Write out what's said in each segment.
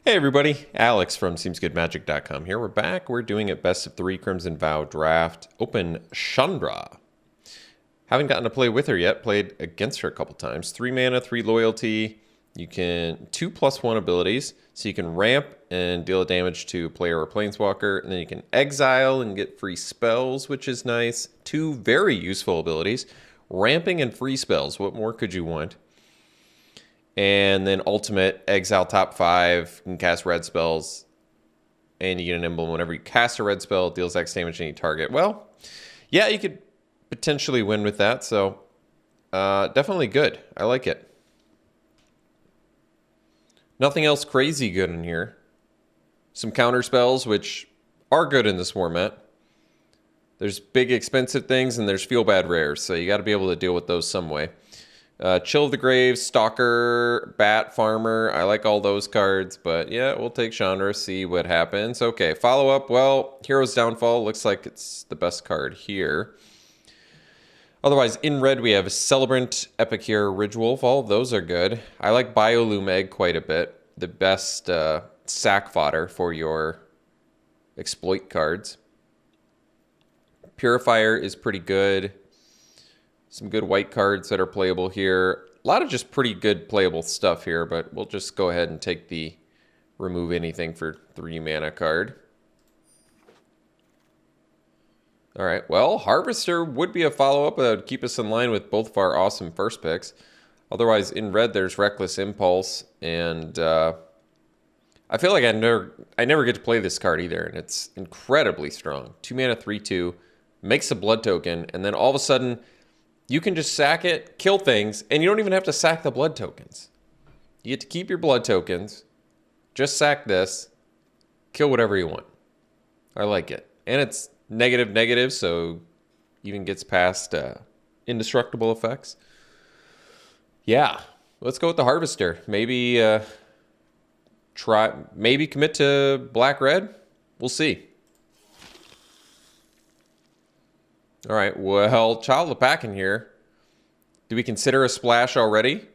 Hey everybody, Alex from SeemsGoodMagic.com here. We're back. We're doing a best of 3 Crimson Vow draft. Open Chandra. Haven't gotten to play with her yet. Played against her a couple times. 3 mana, 3 loyalty. You can 2+1 abilities. So you can ramp and deal damage to a player or planeswalker. And then you can exile and get free spells, which is nice. 2 very useful abilities. Ramping and free spells. What more could you want? And then ultimate, exile top 5, can cast red spells, and you get an emblem whenever you cast a red spell, it deals X damage to any target. Well, yeah, you could potentially win with that, so definitely good. I like it. Nothing else crazy good in here. Some counter spells, which are good in this format. There's big expensive things, and there's feel bad rares, so you got to be able to deal with those some way. Chill of the Grave, Stalker, Bat, Farmer. I like all those cards, but yeah, we'll take Chandra, see what happens. Okay, follow up. Well, Hero's Downfall looks like it's the best card here. Otherwise, in red, we have Celebrant, Epicure, Ridgewolf. All of those are good. I like Biolume Egg quite a bit. The best sack fodder for your exploit cards. Purifier is pretty good. Some good white cards that are playable here. A lot of just pretty good playable stuff here, but we'll just go ahead and take the remove anything for 3 mana card. All right, well, Harvester would be a follow-up that would keep us in line with both of our awesome first picks. Otherwise, in red, there's Reckless Impulse, and I feel like I never get to play this card either, and it's incredibly strong. 2 mana, 3/2, makes a blood token, and then all of a sudden, you can just sack it, kill things, and you don't even have to sack the blood tokens. You get to keep your blood tokens, just sack this, kill whatever you want. I like it. And it's negative, so even gets past indestructible effects. Yeah, let's go with the Harvester. Maybe commit to black-red. We'll see. All right, well, Child of the Pack in here. Do we consider a splash already?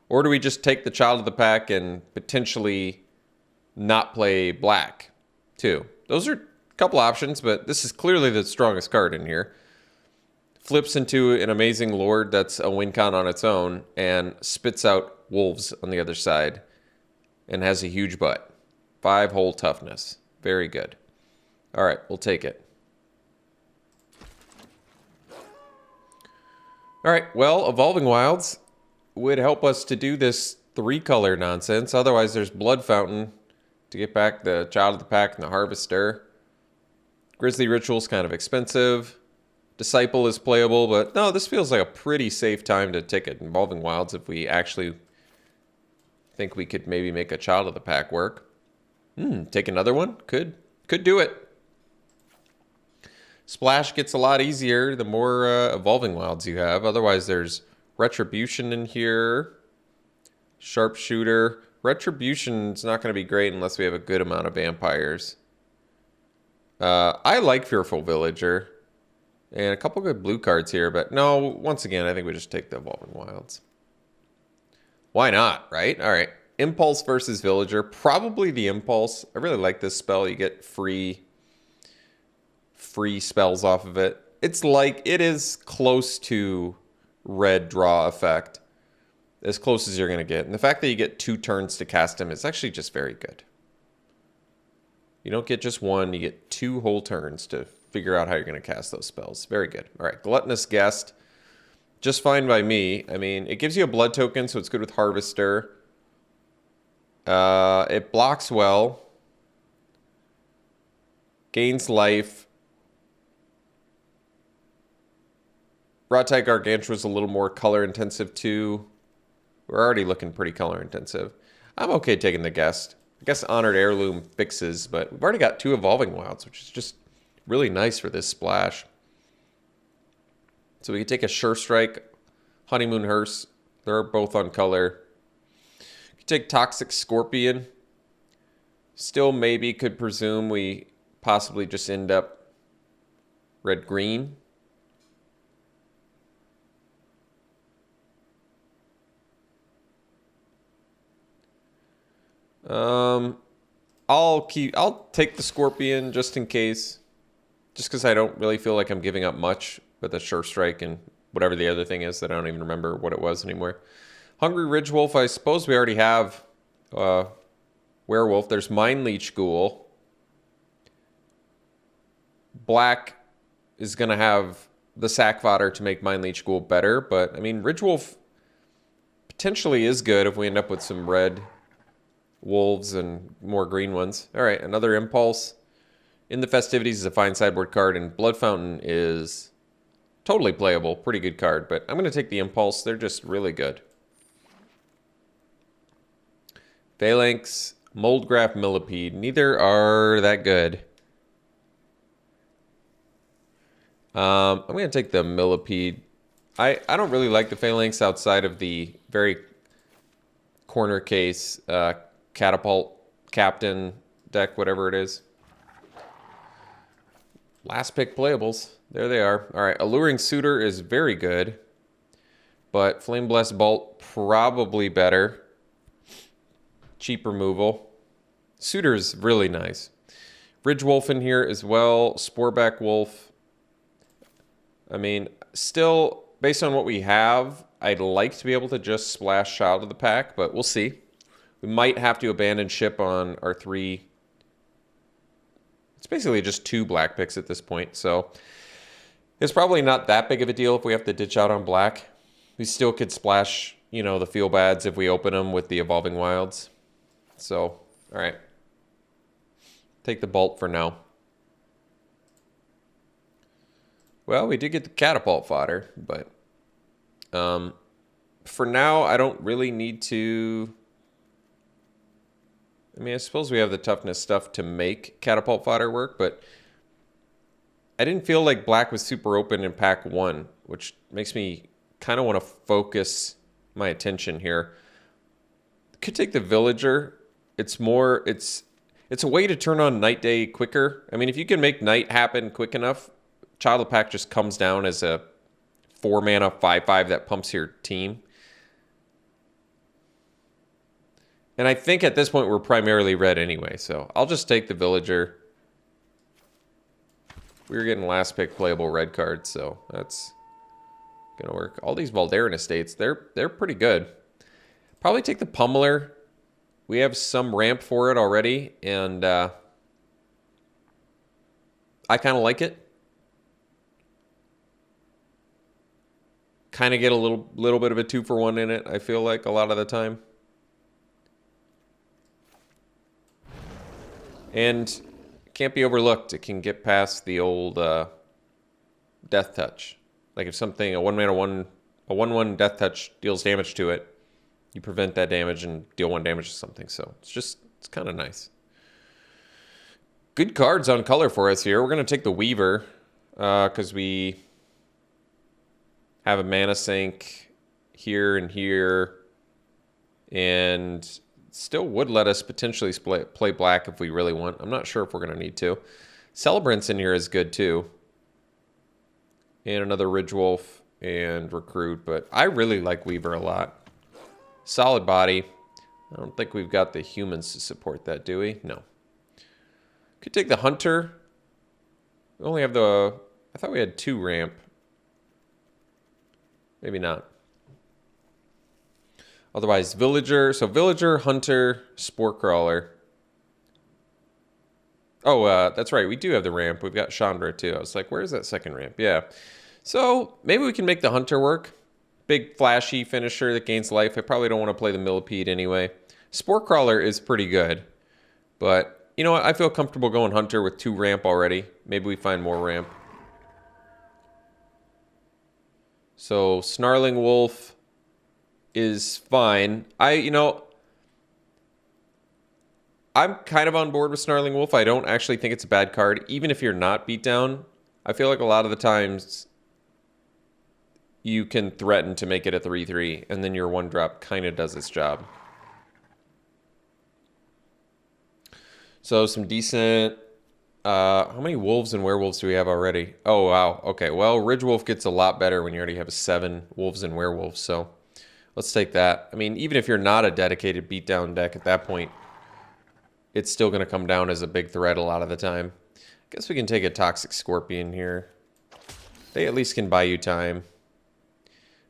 Or do we just take the Child of the Pack and potentially not play black, too? Those are a couple options, but this is clearly the strongest card in here. Flips into an amazing Lord that's a win con on its own and spits out wolves on the other side and has a huge butt. 5 whole toughness. Very good. All right, we'll take it. All right, well, Evolving Wilds would help us to do this 3-color nonsense. Otherwise, there's Blood Fountain to get back the Child of the Pack and the Harvester. Grizzly Ritual's kind of expensive. Disciple is playable, but no, this feels like a pretty safe time to take it Evolving Wilds if we actually think we could maybe make a Child of the Pack work. Take another one? Could do it. Splash gets a lot easier the more Evolving Wilds you have. Otherwise, there's Retribution in here. Sharpshooter. Retribution's not going to be great unless we have a good amount of vampires. I like Fearful Villager. And a couple good blue cards here. But no, once again, I think we just take the Evolving Wilds. Why not, right? All right. Impulse versus Villager. Probably the Impulse. I really like this spell. You get free spells off of it. It is close to red draw effect. As close as you're going to get. And the fact that you get 2 turns to cast him is actually just very good. You don't get just 1, you get 2 whole turns to figure out how you're going to cast those spells. Very good. All right, Gluttonous Guest. Just fine by me. I mean, it gives you a blood token, so it's good with Harvester. It blocks well. Gains life. Rod-Type Gargantua is a little more color intensive too. We're already looking pretty color intensive. I'm okay taking the Guest. I guess Honored Heirloom fixes, but we've already got 2 Evolving Wilds, which is just really nice for this splash. So we could take a Sure Strike, Honeymoon Hearse. They're both on color. You could take Toxic Scorpion. Still maybe could presume we possibly just end up red-green. I'll take the Scorpion just in case. Just because I don't really feel like I'm giving up much with the Sure Strike and whatever the other thing is that I don't even remember what it was anymore. Hungry Ridge Wolf, I suppose we already have Werewolf. There's Mind Leech Ghoul. Black is going to have the sack fodder to make Mind Leech Ghoul better, but I mean, Ridge Wolf potentially is good if we end up with some red wolves and more green ones. All right, another Impulse. In the Festivities is a fine sideboard card, and Blood Fountain is totally playable. Pretty good card, but I'm going to take the Impulse. They're just really good. Phalanx, Moldgraph, Millipede. Neither are that good. I'm going to take the Millipede. I don't really like the Phalanx outside of the very corner case Catapult Captain deck, whatever it is. Last pick playables. There they are. All right, Alluring Suitor is very good, but Flame Blessed Bolt probably better. Cheap removal. Suitor's really nice. Ridge Wolf in here as well. Sporeback Wolf. I mean, still, based on what we have, I'd like to be able to just splash out of the pack, but we'll see. We might have to abandon ship on our 3. It's basically just 2 black picks at this point, so it's probably not that big of a deal if we have to ditch out on black. We still could splash, you know, the Feel Bads if we open them with the Evolving Wilds. So, all right. Take the Bolt for now. Well, we did get the Catapult fodder, but for now, I don't really need to... I mean, I suppose we have the toughness stuff to make Catapult fodder work, but I didn't feel like black was super open in pack 1, which makes me kind of want to focus my attention here. Could take the Villager. It's a way to turn on Night Day quicker. I mean, if you can make night happen quick enough, Child of Pack just comes down as a 4-mana 5/5 that pumps your team. And I think at this point we're primarily red anyway, so I'll just take the Villager. We were getting last pick playable red cards, so that's gonna work. All these Valdarin Estates, they're pretty good. Probably take the Pummeler. We have some ramp for it already, and I kind of like it. Kind of get a little bit of a 2-for-1 in it, I feel like, a lot of the time. And it can't be overlooked. It can get past the old Death Touch. Like if something, a 1/1 Death Touch deals damage to it, you prevent that damage and deal 1 damage to something. So it's kind of nice. Good cards on color for us here. We're going to take the Weaver because we have a mana sink here and here, and still would let us potentially play black if we really want. I'm not sure if we're going to need to. Celebrant's in here is good too. And another Ridge Wolf and Recruit, but I really like Weaver a lot. Solid body. I don't think we've got the humans to support that, do we? No. Could take the Hunter. We only have the... I thought we had 2 ramp. Maybe not. Otherwise, Villager. So Villager, Hunter, Spore Crawler. Oh, that's right. We do have the ramp. We've got Chandra too. I was like, where's that second ramp? Yeah. So maybe we can make the Hunter work. Big flashy finisher that gains life. I probably don't want to play the Millipede anyway. Spore Crawler is pretty good. But you know what? I feel comfortable going Hunter with 2 ramp already. Maybe we find more ramp. So Snarling Wolf is fine. I'm kind of on board with Snarling Wolf. I don't actually think it's a bad card. Even if you're not beat down, I feel like a lot of the times you can threaten to make it a 3/3, and then your 1-drop kind of does its job. So some decent... how many wolves and werewolves do we have already? Oh, wow. Okay, well, Ridge Wolf gets a lot better when you already have 7 wolves and werewolves, so let's take that. I mean, even if you're not a dedicated beatdown deck at that point, it's still going to come down as a big threat a lot of the time. Guess we can take a Toxic Scorpion here. They at least can buy you time.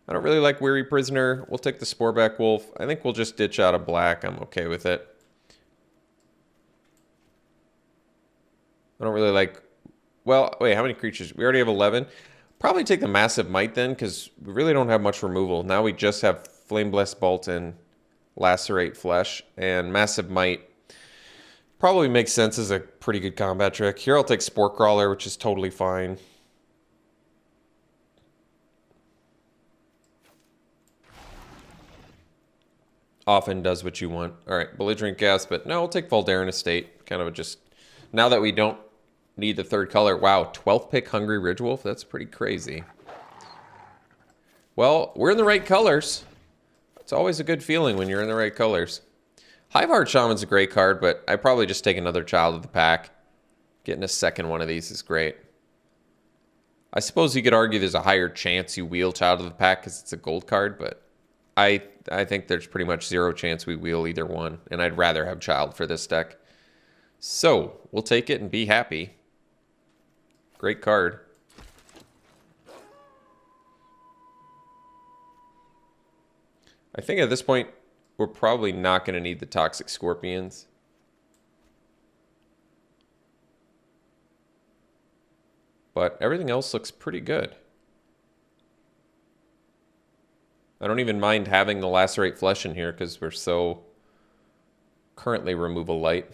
I don't really like Weary Prisoner. We'll take the Sporeback Wolf. I think we'll just ditch out a black. I'm okay with it. I don't really like... Well, wait, how many creatures? We already have 11. Probably take the Massive Might then, because we really don't have much removal. Now we just have Flame Blessed Bolt and Lacerate Flesh. And Massive Might probably makes sense as a pretty good combat trick. Here I'll take Spore Crawler, which is totally fine. Often does what you want. All right, Belligerent Gas, but no, we'll take Voldaren Estate. Kind of just... Now that we don't need the third color. Wow, 12th pick Hungry Ridgewolf. That's pretty crazy. Well, we're in the right colors. It's always a good feeling when you're in the right colors. Hiveheart Shaman's a great card, but I'd probably just take another Child of the Pack. Getting a second one of these is great. I suppose you could argue there's a higher chance you wheel Child of the Pack because it's a gold card, but I think there's pretty much zero chance we wheel either one, and I'd rather have Child for this deck. So, we'll take it and be happy. Great card. I think at this point, we're probably not going to need the Toxic Scorpions. But everything else looks pretty good. I don't even mind having the Lacerate Flesh in here because we're so currently removal light.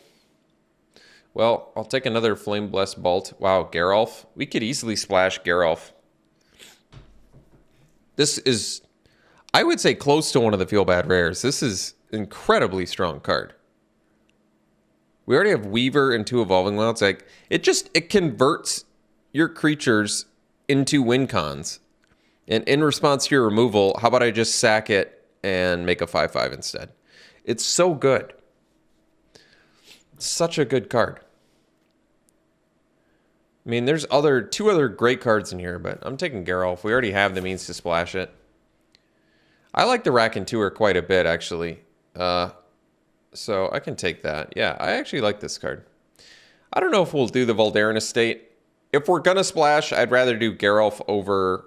Well, I'll take another Flame Blessed Bolt. Wow, Geralf. We could easily splash Geralf. This is, I would say, close to one of the Feel Bad rares. This is an incredibly strong card. We already have Weaver and 2 Evolving Wilds. Like, it converts your creatures into win cons. And in response to your removal, how about I just sack it and make a 5/5 instead? It's so good. Such a good card. I mean, there's 2 other great cards in here, but I'm taking Geralf. We already have the means to splash it. I like the Raconteur quite a bit, actually. So I can take that. Yeah, I actually like this card. I don't know if we'll do the Voldaren Estate. If we're going to splash, I'd rather do Geralf over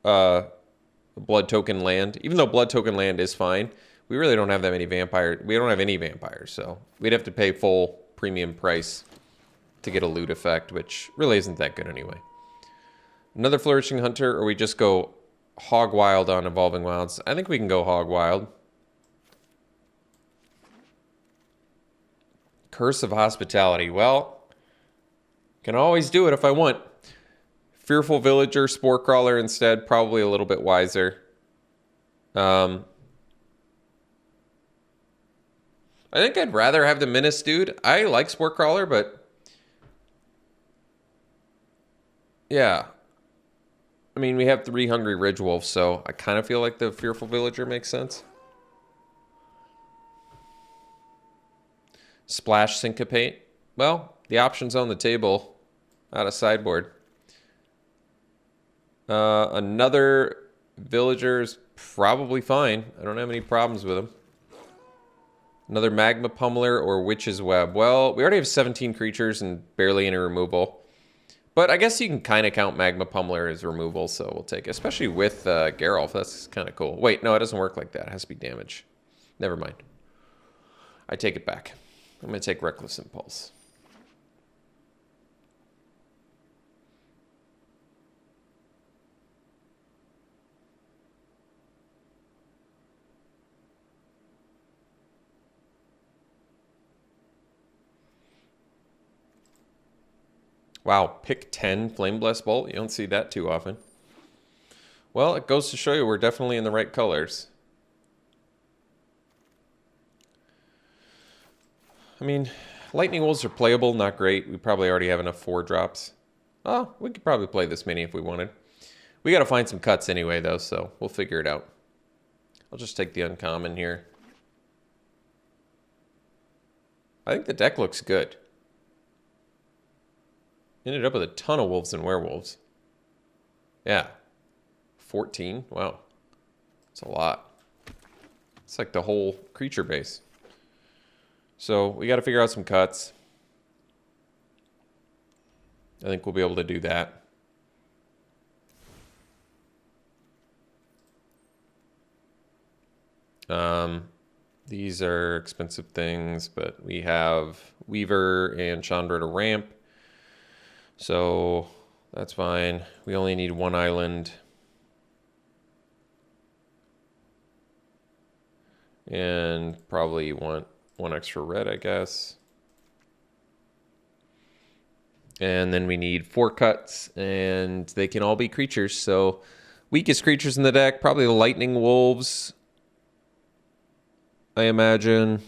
Blood Token Land. Even though Blood Token Land is fine, we really don't have that many vampires. We don't have any vampires, so we'd have to pay full premium price to get a loot effect, which really isn't that good anyway. Another Flourishing Hunter, or we just go Hog Wild on Evolving Wilds. I think we can go Hog Wild. Curse of Hospitality. Well, can always do it if I want. Fearful Villager, Spore Crawler instead. Probably a little bit wiser. I think I'd rather have the Menace Dude. I like Spore Crawler, but yeah. I mean, we have 3 Hungry Ridgewolves, so I kind of feel like the Fearful Villager makes sense. Splash Syncopate. Well, the option's on the table. Out of sideboard. Another Villager's probably fine. I don't have any problems with him. Another Magma Pummeler or Witch's Web. Well, we already have 17 creatures and barely any removal. But I guess you can kind of count Magma Pummeler as removal, so we'll take it. Especially with Geralf. That's kind of cool. Wait, no, it doesn't work like that. It has to be damage. Never mind. I take it back. I'm going to take Reckless Impulse. Wow, pick 10 Flame Blessed Bolt. You don't see that too often. Well, it goes to show you we're definitely in the right colors. I mean, Lightning Wolves are playable, not great. We probably already have enough 4-drops. Oh, we could probably play this mini if we wanted. We got to find some cuts anyway, though, so we'll figure it out. I'll just take the uncommon here. I think the deck looks good. Ended up with a ton of wolves and werewolves. Yeah. 14? Wow. That's a lot. It's like the whole creature base. So we got to figure out some cuts. I think we'll be able to do that. These are expensive things, but we have Weaver and Chandra to ramp. So that's fine. We only need one island. And probably want one extra red, I guess. And then we need 4 cuts, and they can all be creatures. So weakest creatures in the deck, probably the Lightning Wolves, I imagine.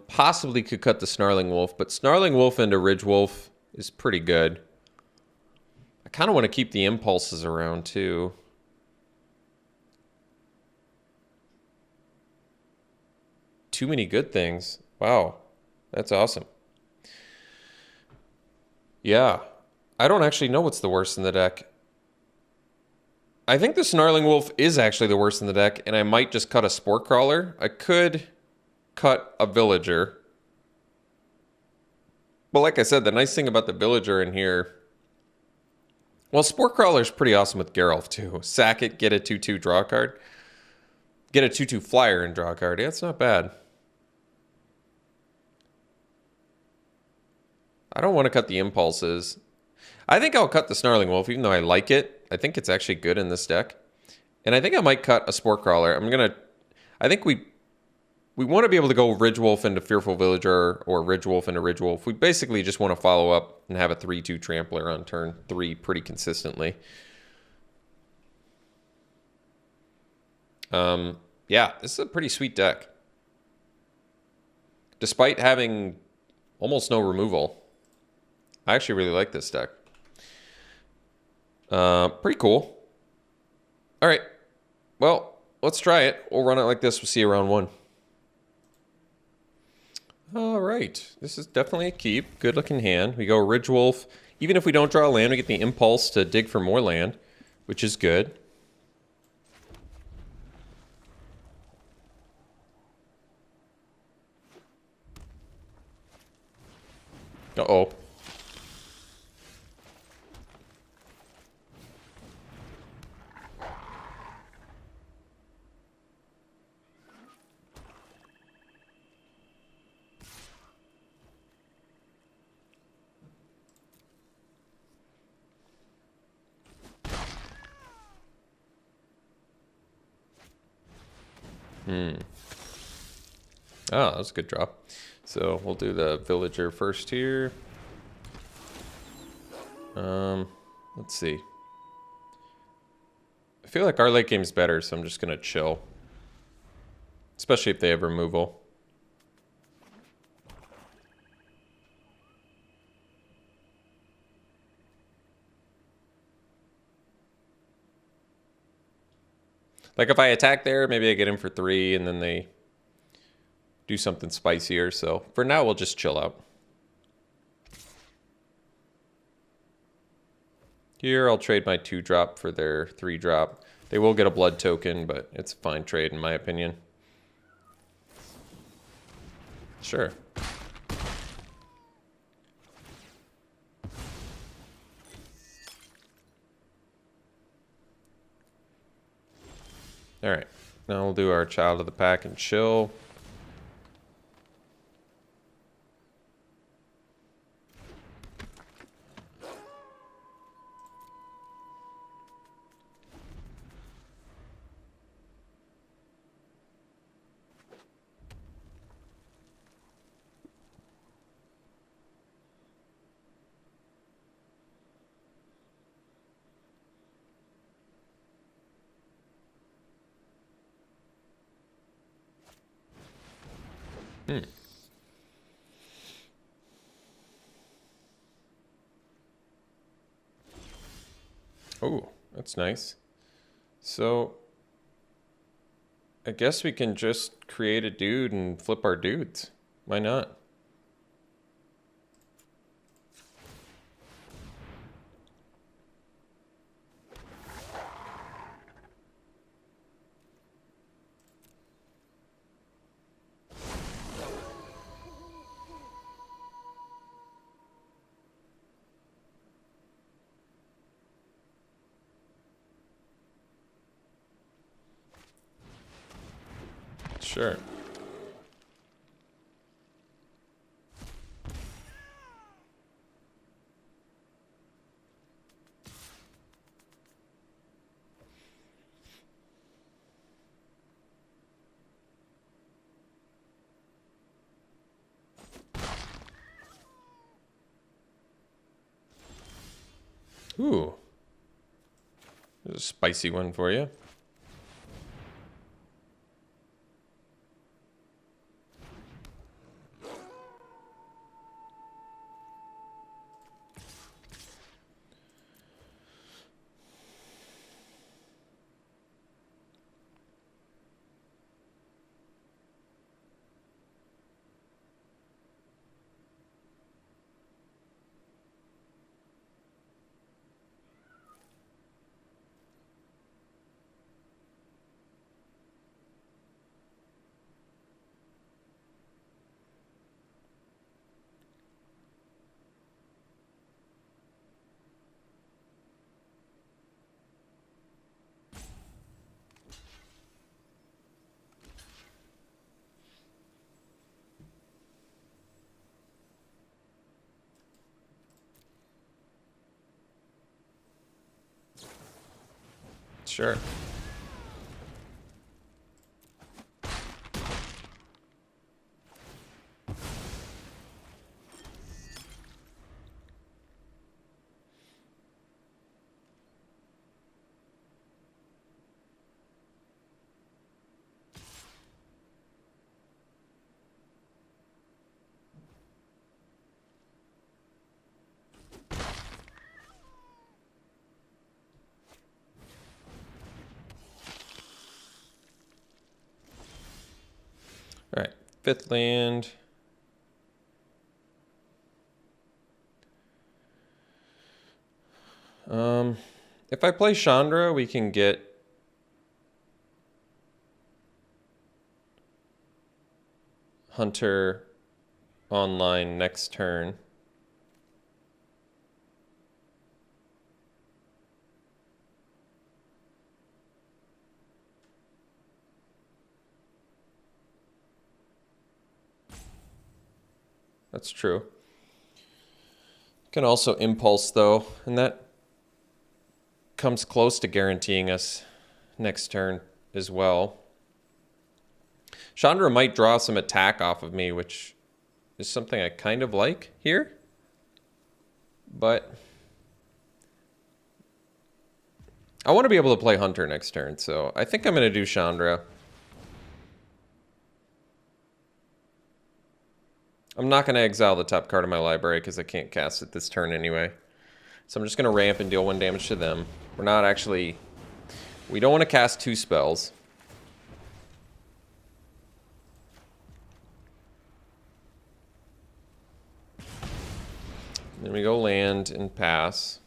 Possibly could cut the Snarling Wolf, but Snarling Wolf into Ridge Wolf is pretty good. I kind of want to keep the impulses around too. Too many good things. Wow, that's awesome. Yeah, I don't actually know what's the worst in the deck. I think the Snarling Wolf is actually the worst in the deck, and I might just cut a Spore Crawler. I could cut a Villager. But like I said, the nice thing about the Villager in here... Well, Spore Crawler's pretty awesome with Geralf, too. Sack it, get a 2/2, draw a card. Get a 2/2 flyer and draw a card. Yeah, it's not bad. I don't want to cut the impulses. I think I'll cut the Snarling Wolf, even though I like it. I think it's actually good in this deck. And I think I might cut a Spore Crawler. I think we want to be able to go Ridge Wolf into Fearful Villager or Ridge Wolf into Ridge Wolf. We basically just want to follow up and have a 3/2 Trampler on turn 3 pretty consistently. Yeah, this is a pretty sweet deck. Despite having almost no removal. I actually really like this deck. Pretty cool. All right. Well, let's try it. We'll run it like this. We'll see you round 1. All right. This is definitely a keep. Good looking hand. We go Ridge Wolf. Even if we don't draw a land, we get the impulse to dig for more land, which is good. Uh-oh. Oh, that was a good draw. So we'll do the Villager first here. Let's see. I feel like our late game's better, so I'm just going to chill. Especially if they have removal. Like if I attack there, maybe I get in for 3 and then they do something spicier. So for now, we'll just chill out. Here, I'll trade my 2-drop for their 3-drop. They will get a blood token, but it's a fine trade in my opinion. Sure. All right, now we'll do our Child of the Pack and chill. Oh, that's nice. So, I guess we can just create a dude and flip our dudes. Why not? Sure. Ooh. There's a spicy one for you. Sure. All right, 5th land. If I play Chandra, we can get Hunter online next turn. That's true. Can also impulse though, and that comes close to guaranteeing us next turn as well. Chandra might draw some attack off of me, which is something I kind of like here. But I want to be able to play Hunter next turn, so I think I'm going to do Chandra. I'm not going to exile the top card of my library because I can't cast it this turn anyway. So I'm just going to ramp and deal 1 damage to them. We're not actually... We don't want to cast 2 spells. Then we go land and pass.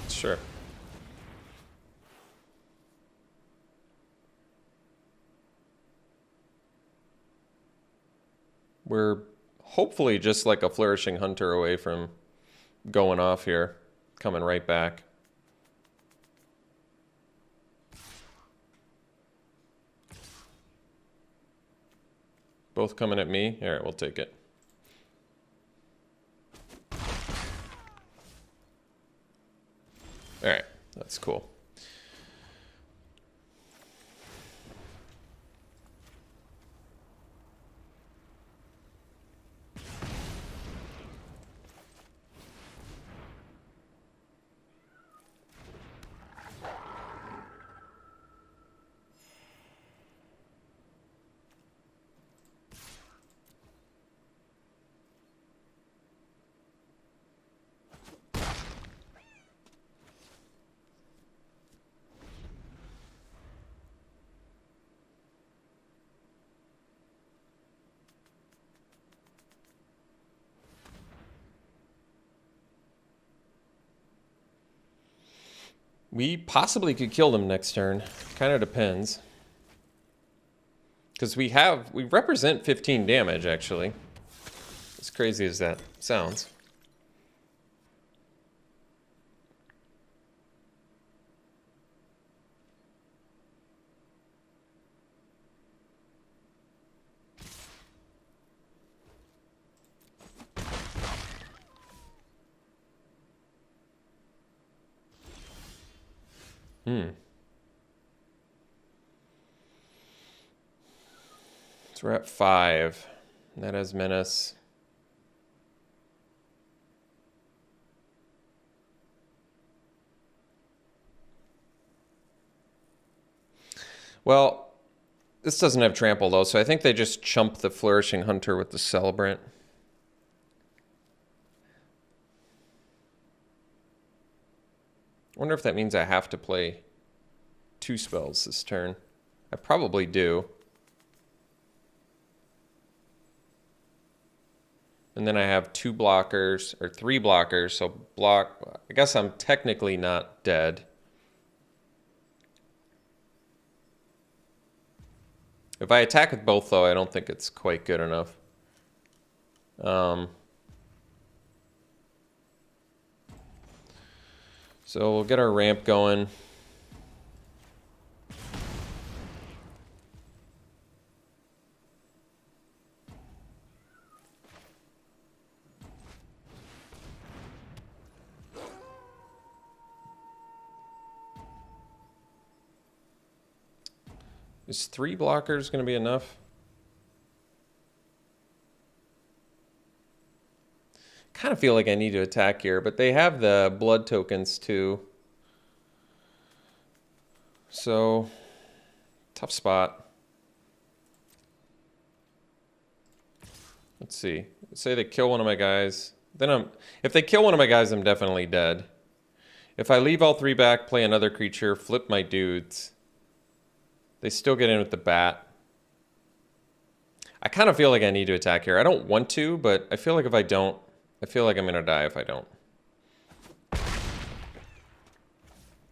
Sure. We're hopefully just like a Flourishing Hunter away from going off here, coming right back. Both coming at me? All right, we'll take it. All right, that's cool. We possibly could kill them next turn. Kind of depends. Because we represent 15 damage, actually. As crazy as that sounds. So we're at 5. That has Menace. Well, this doesn't have Trample, though, so I think they just chump the Flourishing Hunter with the Celebrant. I wonder if that means I have to play 2 spells this turn. I probably do. And then I have 2 blockers, or 3 blockers, so block... I guess I'm technically not dead. If I attack with both, though, I don't think it's quite good enough. So we'll get our ramp going. Is 3 blockers going to be enough? Kind of feel like I need to attack here, but they have the blood tokens too. So, tough spot. Let's see. Let's say they kill one of my guys. Then if they kill one of my guys, I'm definitely dead. If I leave all 3 back, play another creature, flip my dudes, they still get in with the bat. I kind of feel like I need to attack here. I don't want to, but I feel like if I don't, I feel like I'm going to die if I don't.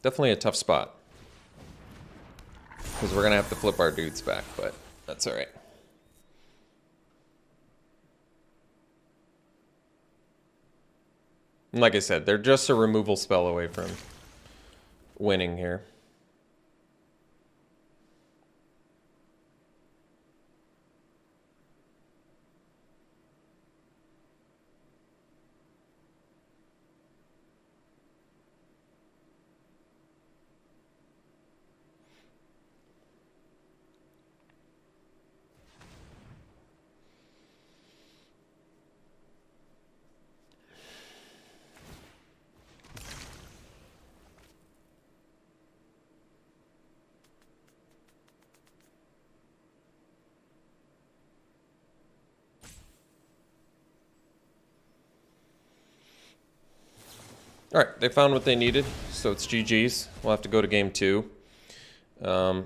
Definitely a tough spot. Because we're going to have to flip our dudes back, but that's all right. And like I said, they're just a removal spell away from winning here. All right, they found what they needed, so it's GG's. We'll have to go to game 2. They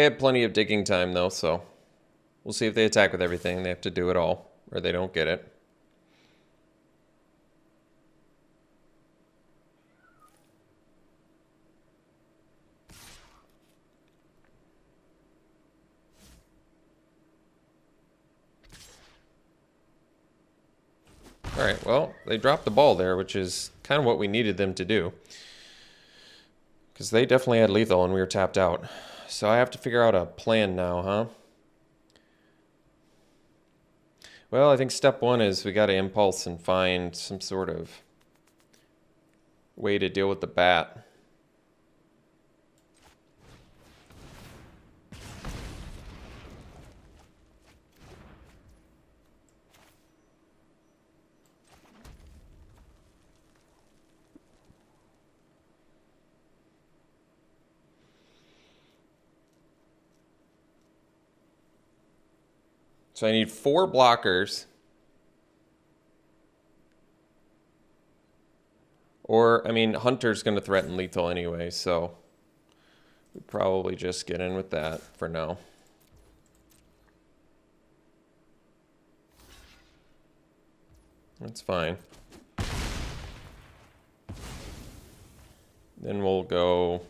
had plenty of digging time, though, so we'll see if they attack with everything. They have to do it all, or they don't get it. All right, well, they dropped the ball there, which is kind of what we needed them to do. Because they definitely had lethal and we were tapped out. So I have to figure out a plan now, huh? Well, I think step 1 is we got to impulse and find some sort of way to deal with the bat. So I need 4 blockers. Or, I mean, Hunter's going to threaten lethal anyway, so we probably just get in with that for now. That's fine. Then we'll go...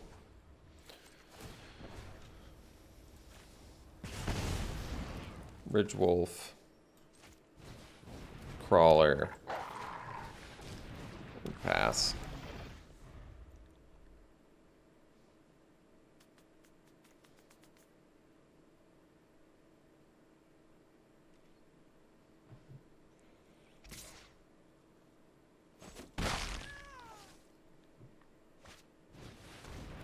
Ridge Wolf. Crawler. Pass.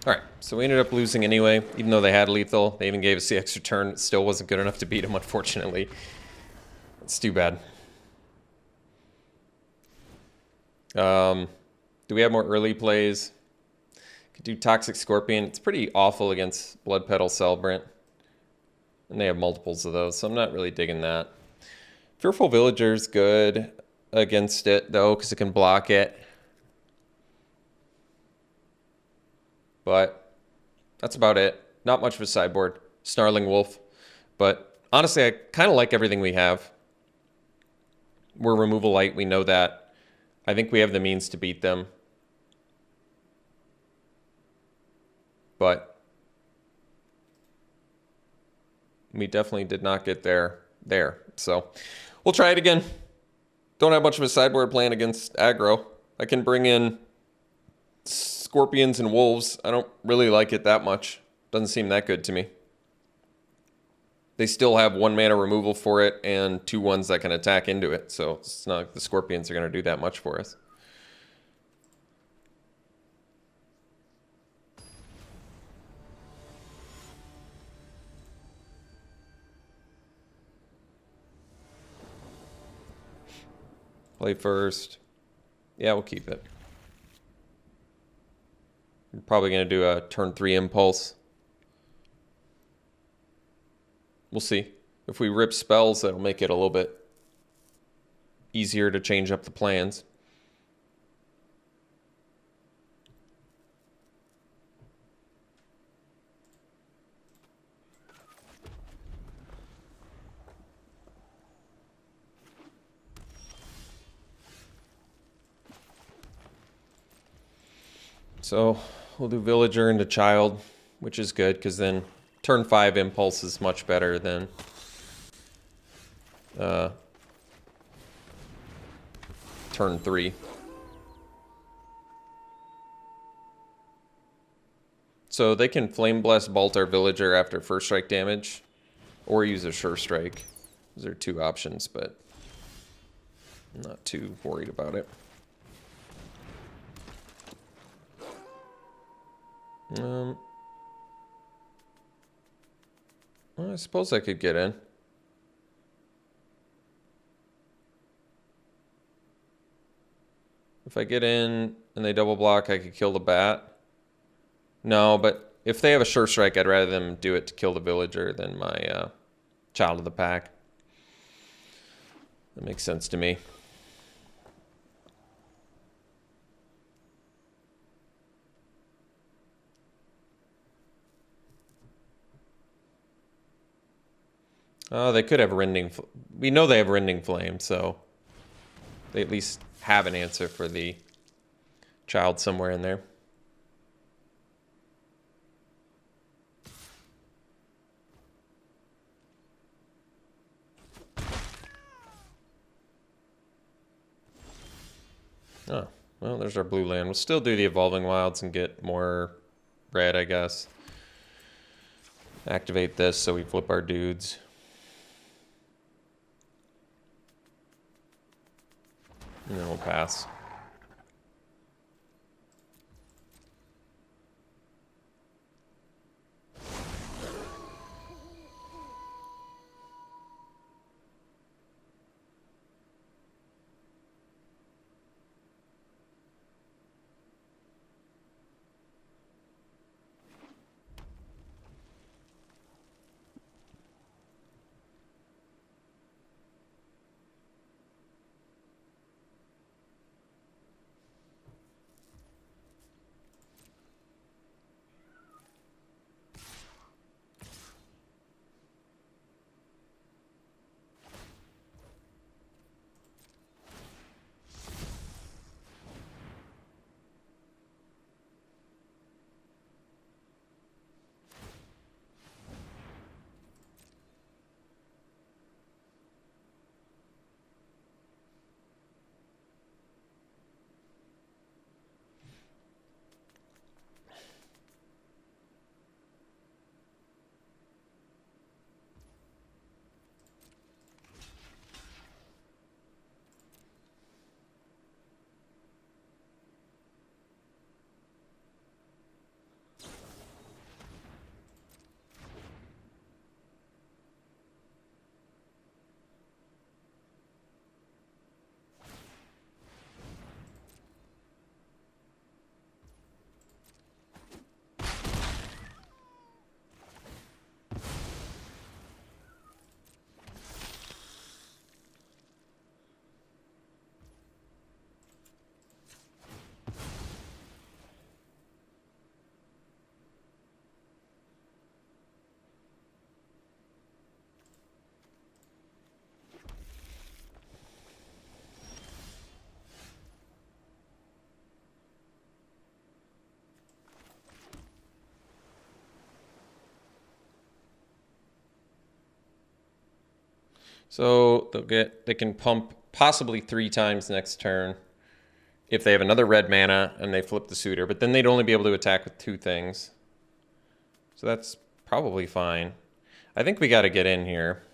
Alright, so we ended up losing anyway, even though they had lethal. They even gave us the extra turn. It still wasn't good enough to beat them, unfortunately. It's too bad. Do we have more early plays? Could do Toxic Scorpion. It's pretty awful against Blood Petal Celebrant. And they have multiples of those, so I'm not really digging that. Fearful Villager's good against it, though, because it can block it. But that's about it. Not much of a sideboard. Snarling Wolf. But honestly, I kind of like everything we have. We're removal light. We know that. I think we have the means to beat them. But we definitely did not get there. So we'll try it again. Don't have much of a sideboard plan against aggro. I can bring in Scorpions and Wolves. I don't really like it that much. Doesn't seem that good to me. They still have 1 mana removal for it and 2 ones that can attack into it. So it's not like the Scorpions are going to do that much for us. Play first. Yeah, we'll keep it. We're probably going to do a turn 3 impulse. We'll see. If we rip spells, that'll make it a little bit easier to change up the plans. So we'll do Villager into Child, which is good because then turn 5 impulse is much better than turn 3. So they can Flame Blast Bolt our Villager after first strike damage, or use a Sure Strike. Those are 2 options, but I'm not too worried about it. Well, I suppose I could get in. If I get in and they double block, I could kill the bat. No, but if they have a Sure Strike, I'd rather them do it to kill the Villager than my Child of the Pack. That makes sense to me. Oh, they could have Rending. We know they have Rending Flame, so they at least have an answer for the Child somewhere in there. Oh, well, there's our blue land. We'll still do the Evolving Wilds and get more red, I guess. Activate this so we flip our dudes. And then we'll pass. So they can pump possibly 3 times next turn if they have another red mana and they flip the suitor, but then they'd only be able to attack with 2 things. So that's probably fine. I think we got to get in here.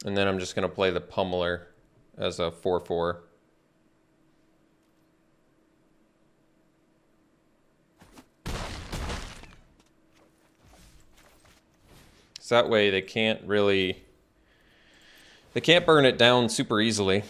And then I'm just going to play the Pummeler as a 4/4. So that way they can't burn it down super easily.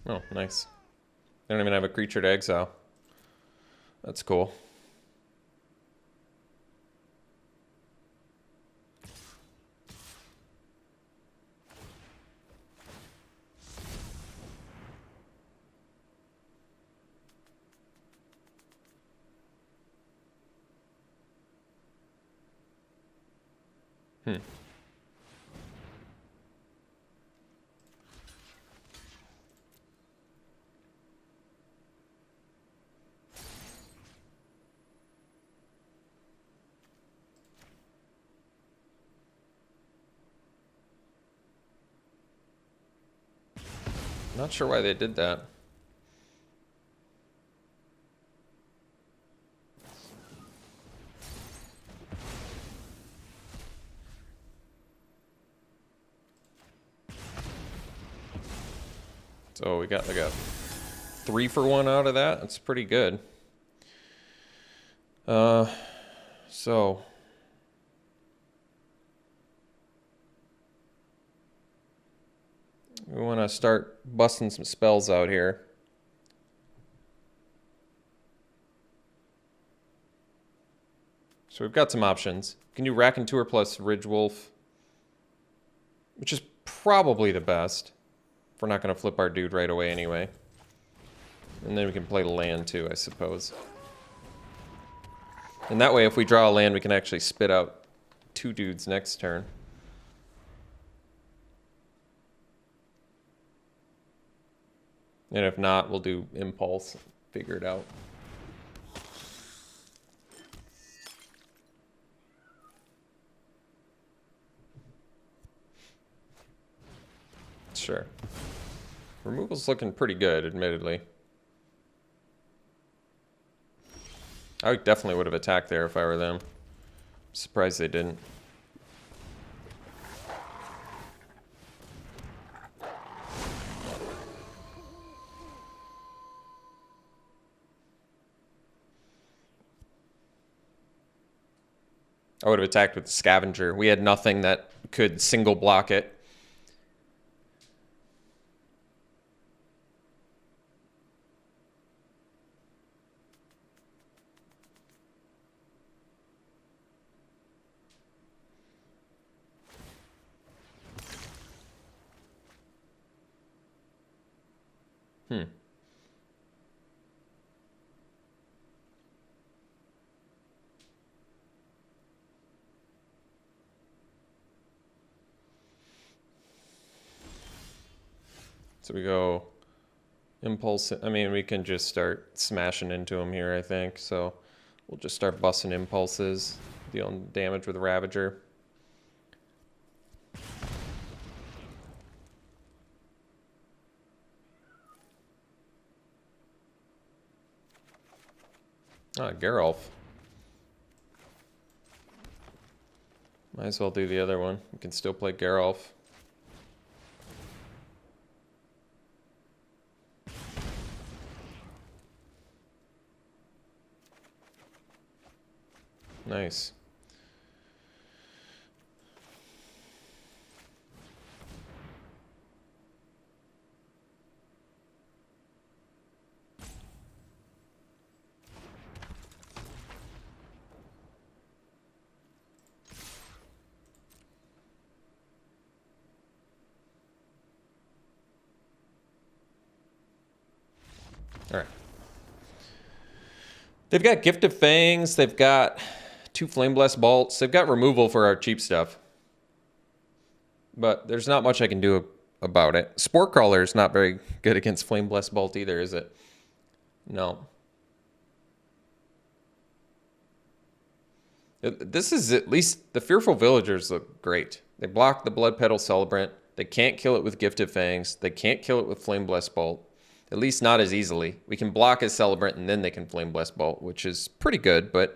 Oh, nice. They don't even have a creature to exile. That's cool. Not sure why they did that. So we got like a 3-for-1 out of that. That's pretty good. So we want to start busting some spells out here. So we've got some options. Can do Raconteur plus Ridgewolf, which is probably the best. If we're not going to flip our dude right away anyway. And then we can play land too, I suppose. And that way, if we draw a land, we can actually spit out 2 dudes next turn. And if not, we'll do Impulse, figure it out. Sure. Removal's looking pretty good, admittedly. I definitely would have attacked there if I were them. I'm surprised they didn't. I would have attacked with the Scavenger. We had nothing that could single block it. So we go Impulse. I mean, we can just start smashing into him here, I think. So we'll just start busting Impulses, dealing damage with Ravager. Ah, Geralf. Might as well do the other one. We can still play Geralf. Nice. All right. They've got Gift of Fangs. They've got 2 Flame Blessed Bolts. They've got removal for our cheap stuff. But there's not much I can do about it. Spore Crawler is not very good against Flame Blessed Bolt either, is it? No. This is at least... The Fearful Villagers look great. They block the Blood Petal Celebrant. They can't kill it with Gift of Fangs. They can't kill it with Flame Blessed Bolt. At least not as easily. We can block his Celebrant and then they can Flame Blessed Bolt, which is pretty good, but...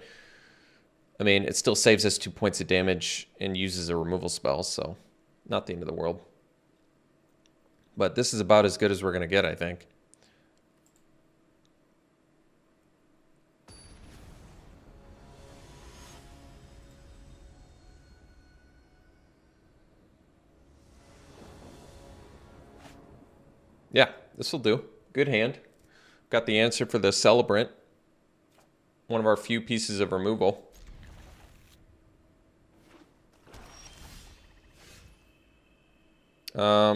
I mean, it still saves us 2 points of damage and uses a removal spell, so... Not the end of the world. But this is about as good as we're going to get, I think. Yeah, this will do. Good hand. Got the answer for the Celebrant. One of our few pieces of removal.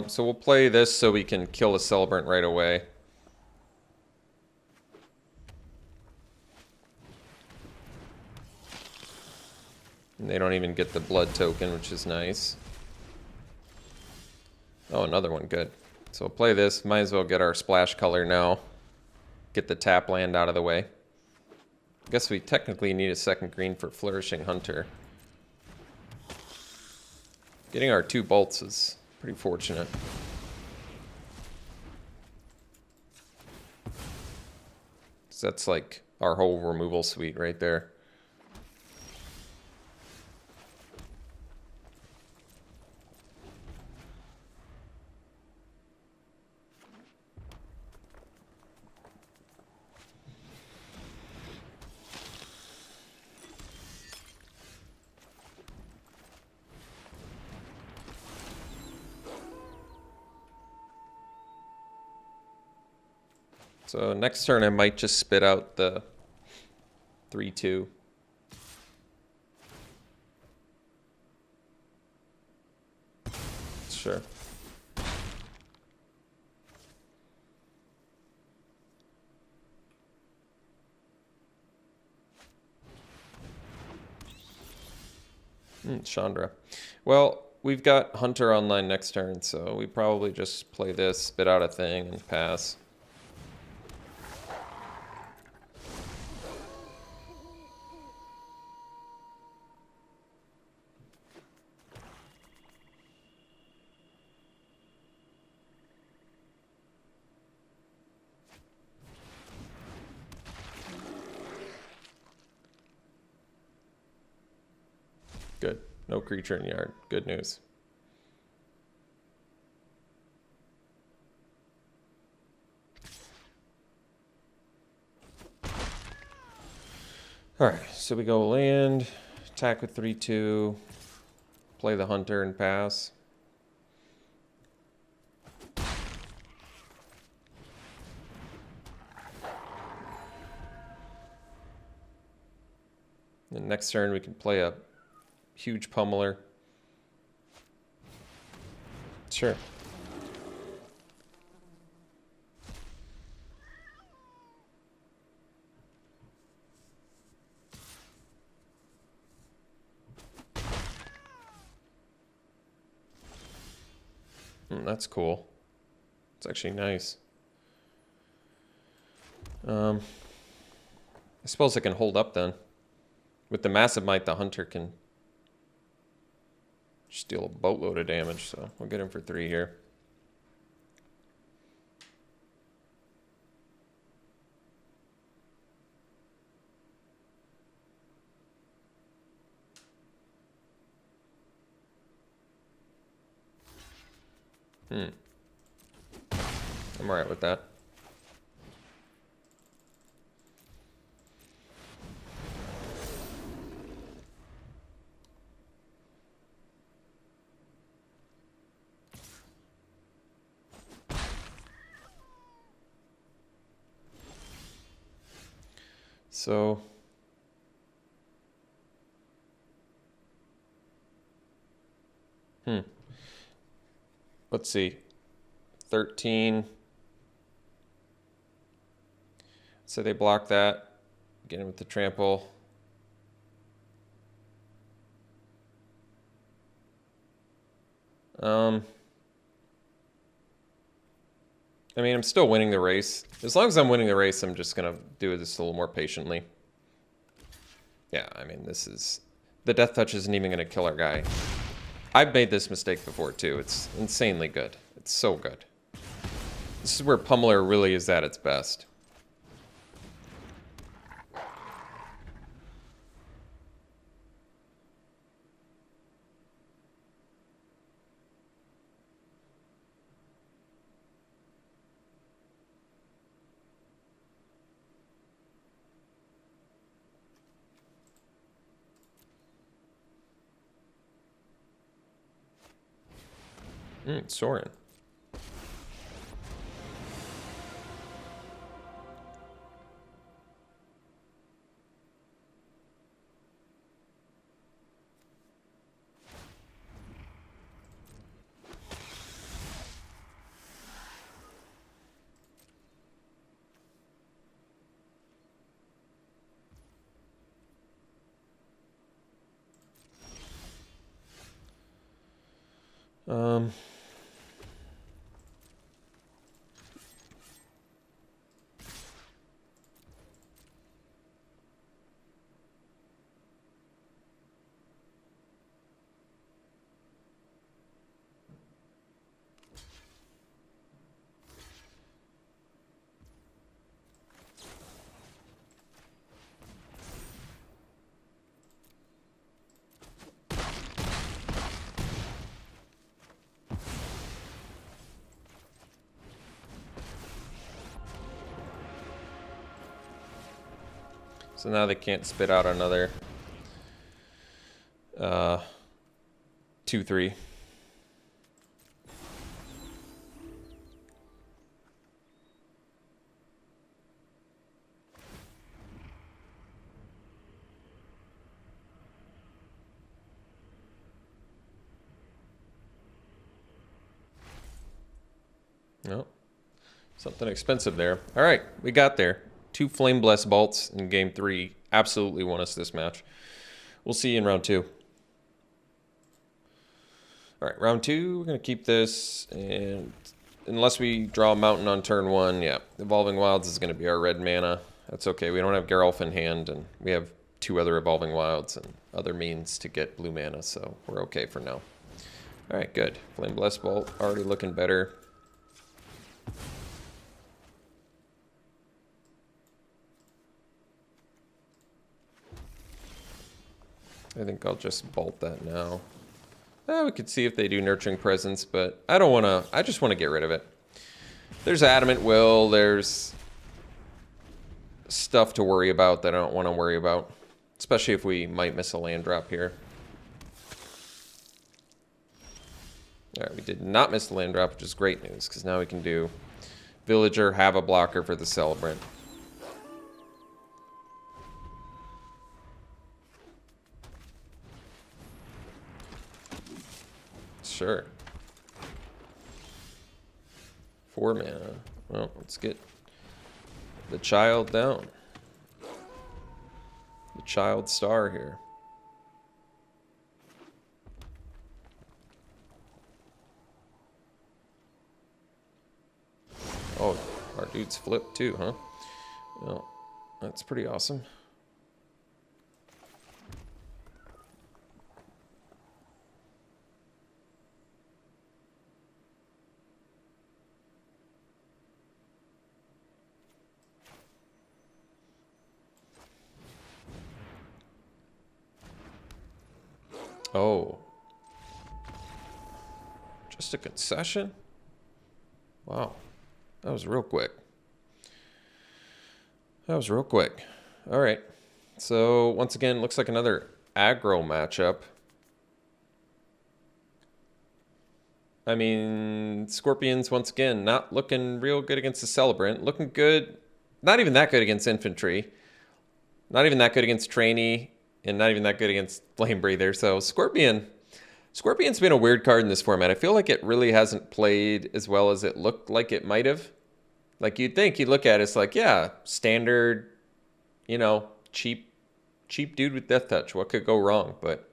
So we'll play this so we can kill the Celebrant right away. And they don't even get the blood token, which is nice. Oh, another one, good. So we'll play this. Might as well get our splash color now. Get the tap land out of the way. I guess we technically need a second green for Flourishing Hunter. Getting our 2 bolts is pretty fortunate. So that's like our whole removal suite right there. So next turn I might just spit out the 3/2. Sure. Chandra. Well, we've got Hunter online next turn, so we probably just play this, spit out a thing, and pass. Good. No creature in yard. Good news. Alright, so we go land, attack with 3/2, play the Hunter and pass. Then next turn we can play a huge pummeler. Sure. That's cool. It's actually nice. I suppose I can hold up then. With the Massive Might, the Hunter can just deal a boatload of damage, so we'll get him for 3 here. I'm alright with that. So let's see. 13. So they block that. Get him with the trample. I mean, I'm still winning the race. As long as I'm winning the race, I'm just going to do this a little more patiently. Yeah, I mean, this is... The Death Touch isn't even going to kill our guy. I've made this mistake before, too. It's insanely good. It's so good. This is where Pummeler really is at its best. Sorin. So now they can't spit out another 2/3. No, something expensive there. All right, we got there. 2 Flame Blessed Bolts in game 3 absolutely won us this match. We'll see you in round 2. All right, round 2, we're going to keep this, and unless we draw a mountain on turn 1, yeah, Evolving Wilds is going to be our red mana. That's okay. We don't have Geralf in hand, and we have 2 other Evolving Wilds and other means to get blue mana, so we're okay for now. All right, good. Flame Blessed Bolt already looking better. I think I'll just bolt that now. We could see if they do Nurturing Presence, but I don't want to... I just want to get rid of it. There's Adamant Will, there's stuff to worry about that I don't want to worry about. Especially if we might miss a land drop here. Alright, we did not miss the land drop, which is great news, because now we can do Villager, have a blocker for the Celebrant. Sure. 4 mana. Well, let's get the child down. The child star here. Oh, our dude's flipped too, huh? Well, that's pretty awesome. Oh. Just a concession? Wow. That was real quick. That was real quick. All right. So, once again, looks like another aggro matchup. I mean, Scorpions, once again, not looking real good against the Celebrant. Looking good. Not even that good against Infantry. Not even that good against Trainee. And not even that good against Flame Breather. So Scorpion's been a weird card in this format. I feel like it really hasn't played as well as it looked like it might have. Like you'd think you'd look at it, it's like, yeah, standard, you know, cheap dude with death touch. What could go wrong? But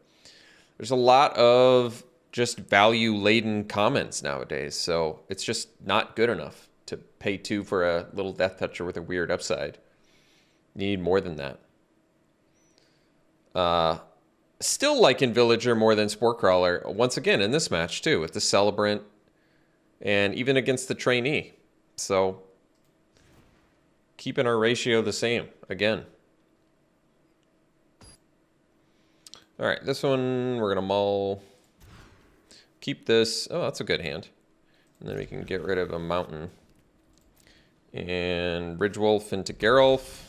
there's a lot of just value laden comments nowadays, so it's just not good enough to pay 2 for a little death toucher with a weird upside. You need more than that. Still liking Villager more than Spore Crawler once again in this match too, with the Celebrant and even against the Trainee. So keeping our ratio the same again. All right, this one we're gonna mull. Keep this. Oh, that's a good hand. And then we can get rid of a mountain. And Ridgewolf into Geralf.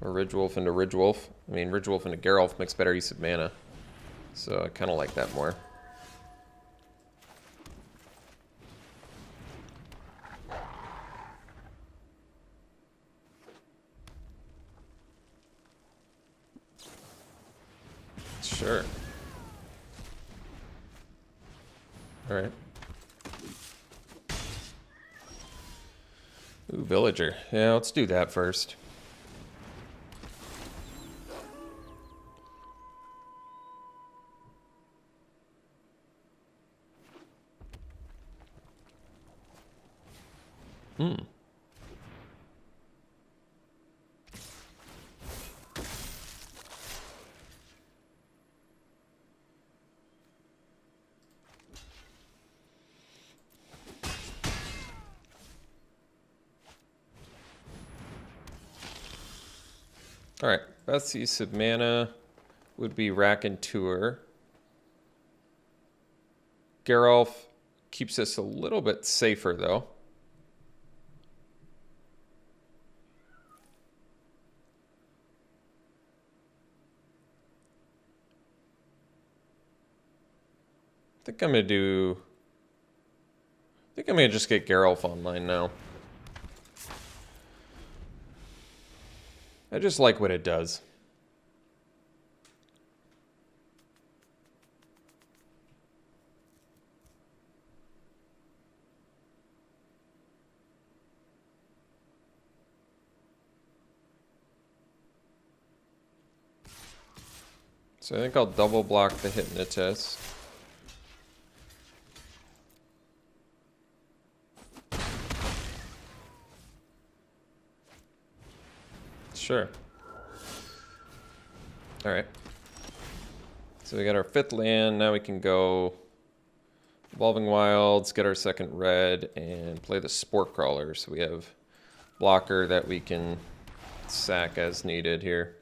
Or Ridgewolf into Ridgewolf. I mean, Ridgewolf into Geralf makes better use of mana. So I kind of like that more. Sure. All right. Ooh, Villager. Yeah, let's do that first. All right, best use of mana would be Rack and Tour. Geralf keeps us a little bit safer, though. I think I'm gonna just get Geralf online now. I just like what it does. So I think I'll double block the Hypnotist. Sure. All right. So we got our 5th land. Now we can go Evolving Wilds, get our 2nd red, and play the Spore Crawler. So we have blocker that we can sack as needed here.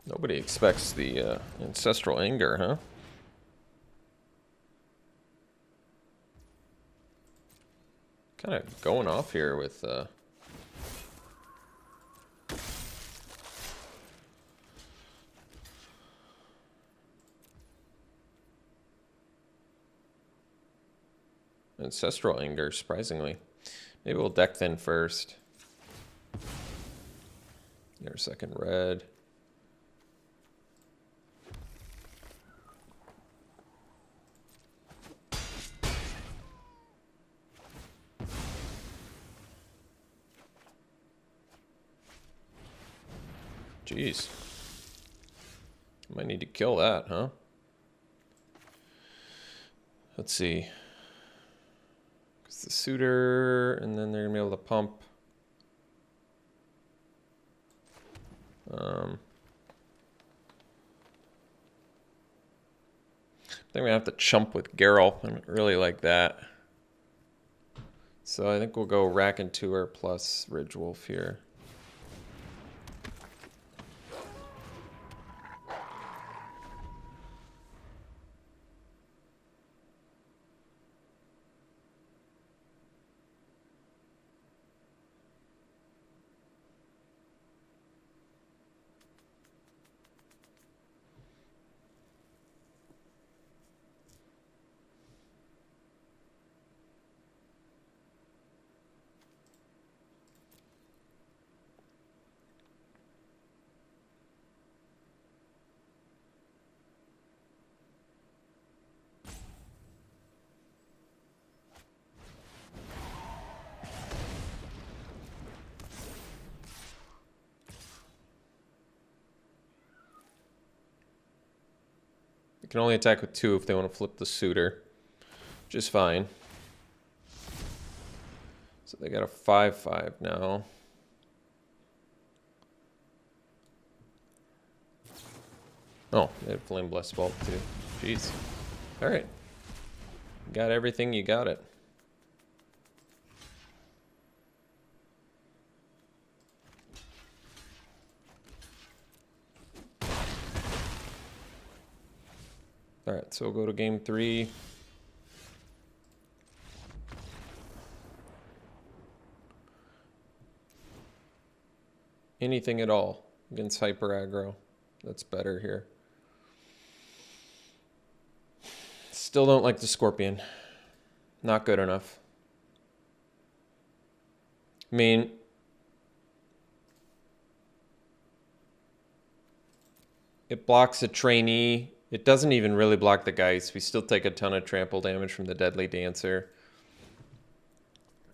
Nobody expects the Ancestral Anger, huh? Kind of going off here with... Ancestral Anger, surprisingly. Maybe we'll deck thin first. Get our 2nd red. Jeez. Might need to kill that, huh? Let's see. It's the suitor, and then they're gonna be able to pump. I think we have to chump with Geralt. I really like that. So I think we'll go Rack and Tour plus Ridgewolf here. can only attack with 2 if they want to flip the suitor, which is fine. So they got a 5/5 now. Oh, they have Flame Blessed Bolt too. Jeez. Alright. Got everything, you got it. Alright, so we'll go to game 3. Anything at all against hyper aggro. That's better here. Still don't like the Scorpion. Not good enough. I mean, it blocks a trainee. It doesn't even really block the Geist. We still take a ton of trample damage from the Deadly Dancer.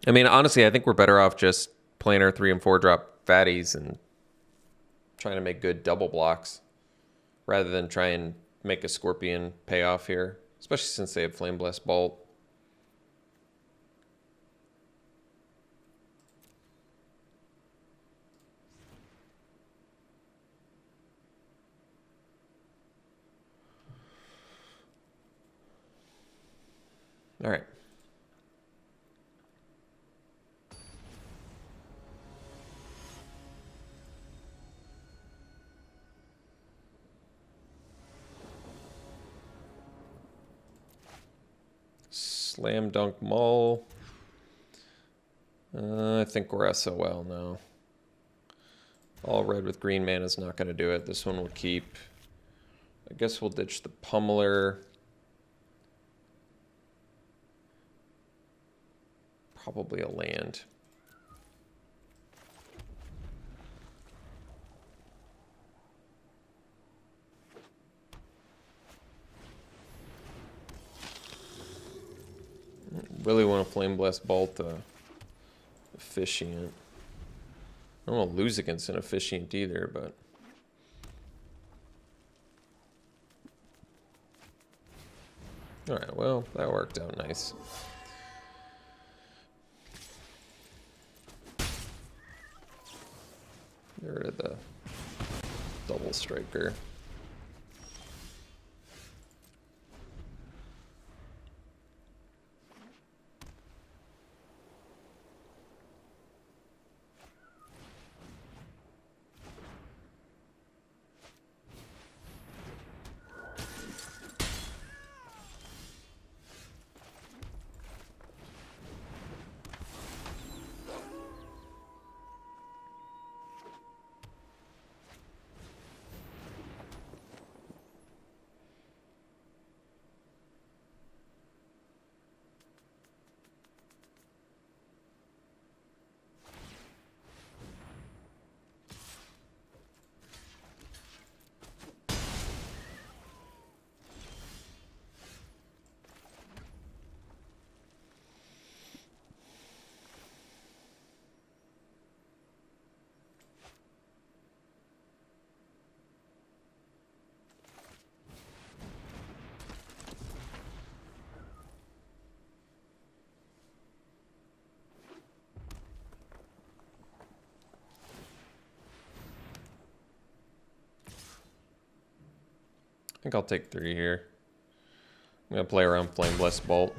I mean, honestly, I think we're better off just playing our 3 and 4 drop fatties and trying to make good double blocks rather than try and make a Scorpion pay off here, especially since they have Flame Blessed Bolt. All right. Slam Dunk Mull. I think we're SOL now. All red with green mana is not going to do it. This one will keep. I guess we'll ditch the Pummeler. Probably a land. Really want to Flame Blessed Bolt Officiant. I don't want to lose against an Officiant either, but... Alright, well, that worked out nice. Get rid of the double striker. I think I'll take 3 here. I'm going to play around Flame Blessed Bolt.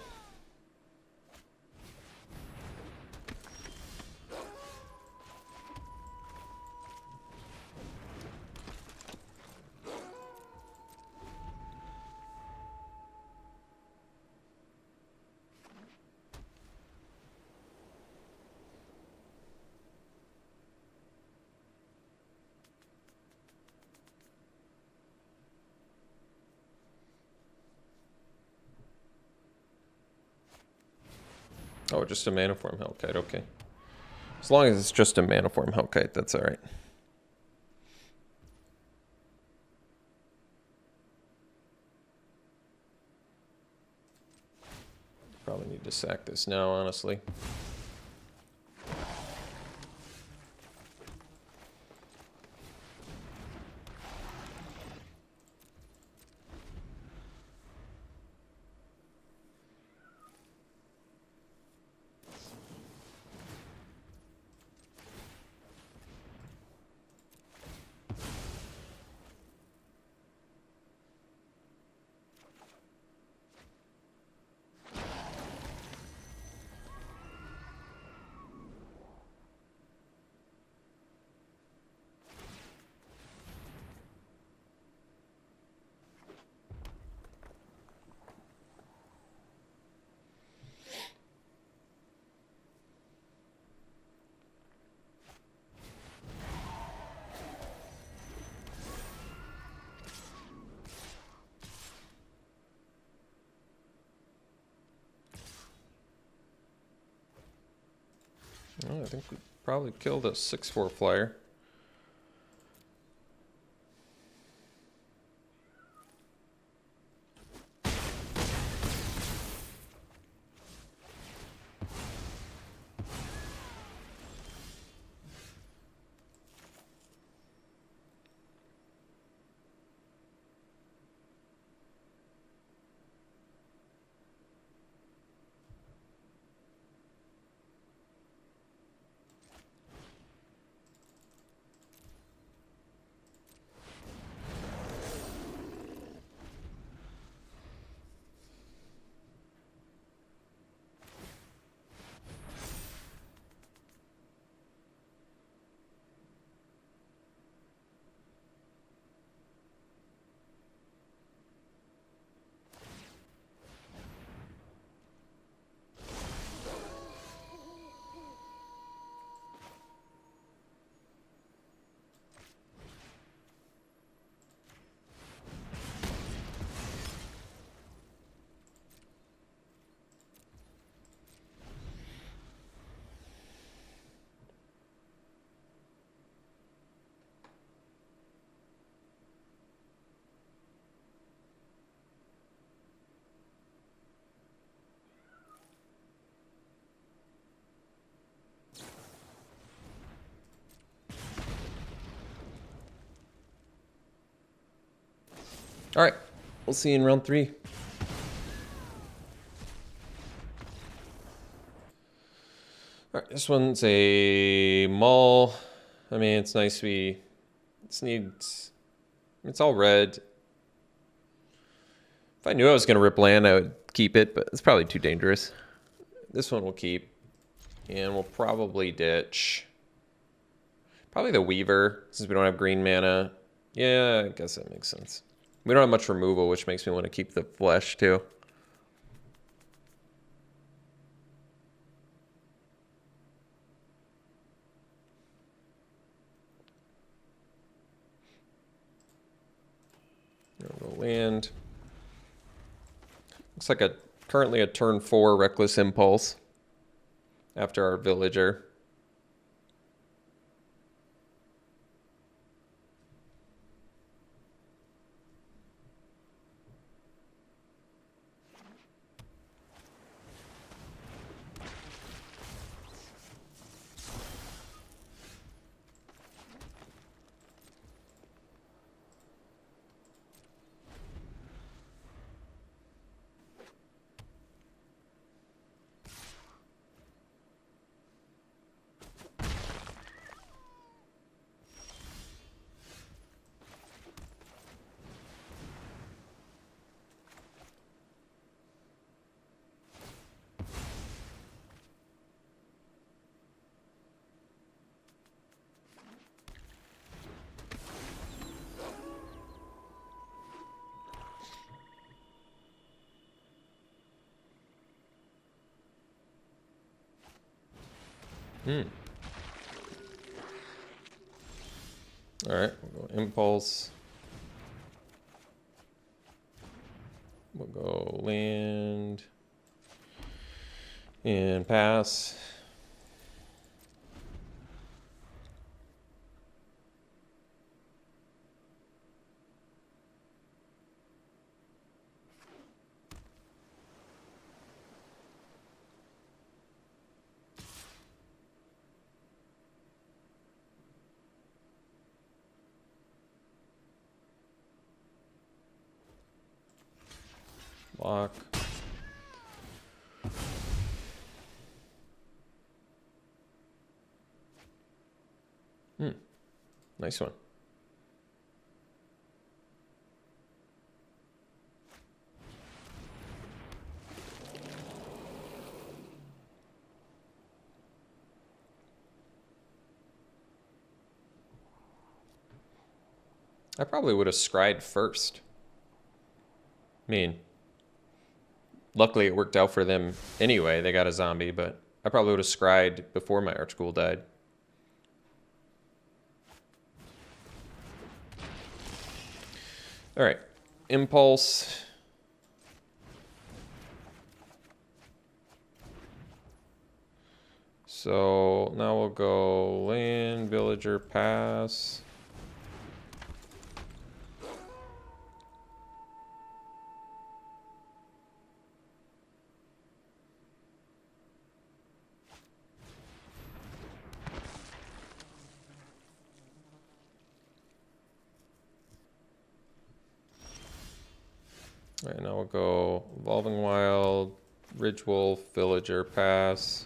Oh, just a mana form Hellkite, okay. As long as it's just a mana form Hellkite, that's alright. Probably need to sack this now, honestly. Oh, I think we probably killed a 6/4 flyer. All right, we'll see you in round 3. All right, this one's a mall. I mean, it's nice. It's all red. If I knew I was going to rip land, I would keep it, but it's probably too dangerous. This one we'll keep, and we'll probably ditch. Probably the Weaver, since we don't have green mana. Yeah, I guess that makes sense. We don't have much removal, which makes me want to keep the flesh, too. Go land. Looks like currently a turn 4 Reckless Impulse after our Villager. All right, we'll go Impulse. We'll go land and pass. Block. Nice one. I probably would have scryed first. I mean, luckily it worked out for them anyway. They got a zombie, but I probably would have scryed before my Archghoul died. All right, Impulse. So now we'll go land, villager, pass. All right, now we'll go Evolving Wild, Ridge Wolf, Villager, pass.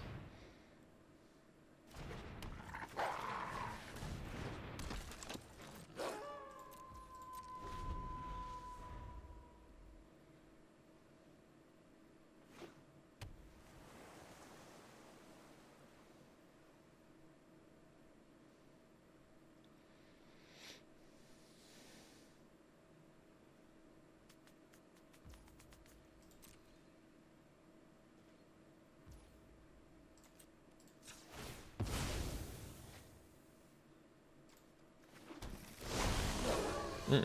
Hmm.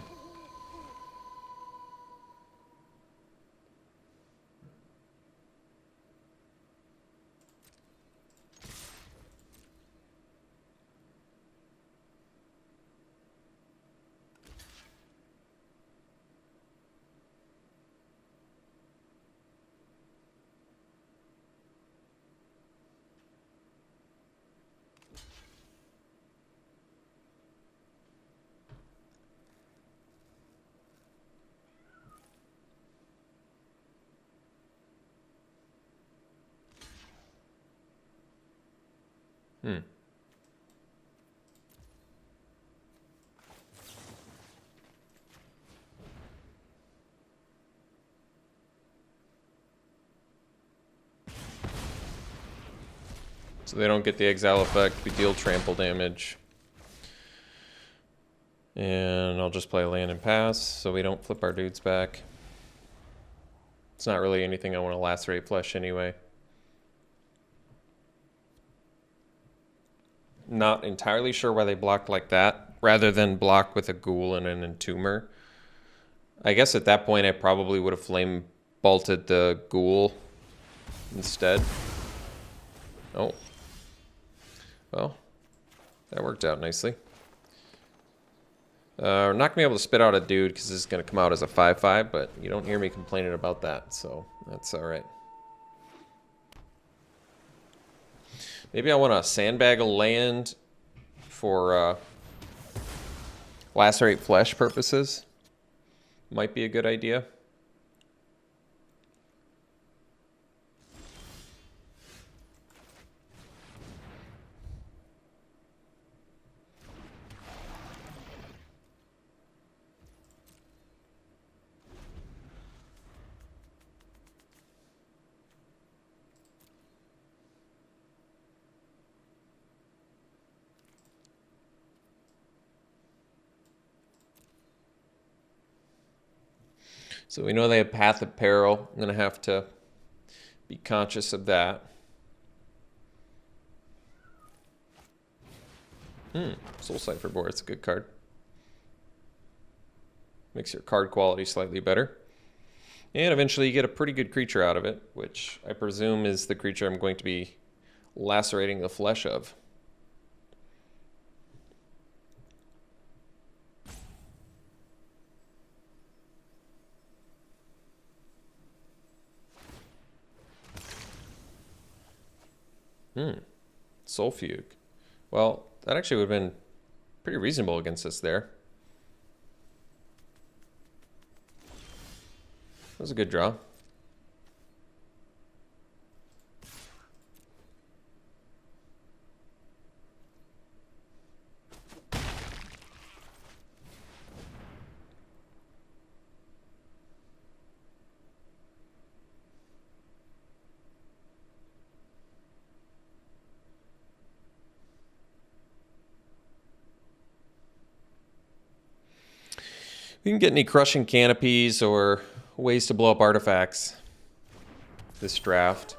Hmm. So they don't get the exile effect. We deal trample damage. And I'll just play land and pass so we don't flip our dudes back. It's not really anything I want to lacerate flesh anyway. Not entirely sure why they blocked like that, rather than block with a ghoul and an entomber. I guess at that point I probably would have flame bolted the ghoul instead. Oh. Well, that worked out nicely. We're not going to be able to spit out a dude because this is going to come out as a 5/5, but you don't hear me complaining about that, so that's alright. Maybe I want to sandbag a land for lacerate flesh purposes. Might be a good idea. So we know they have Path of Peril. I'm going to have to be conscious of that. Soul Cipher Board, it's a good card. Makes your card quality slightly better. And eventually you get a pretty good creature out of it, which I presume is the creature I'm going to be lacerating the flesh of. Soul Fugue. Well, that actually would have been pretty reasonable against us there. That was a good draw. We can get any crushing canopies or ways to blow up artifacts this draft.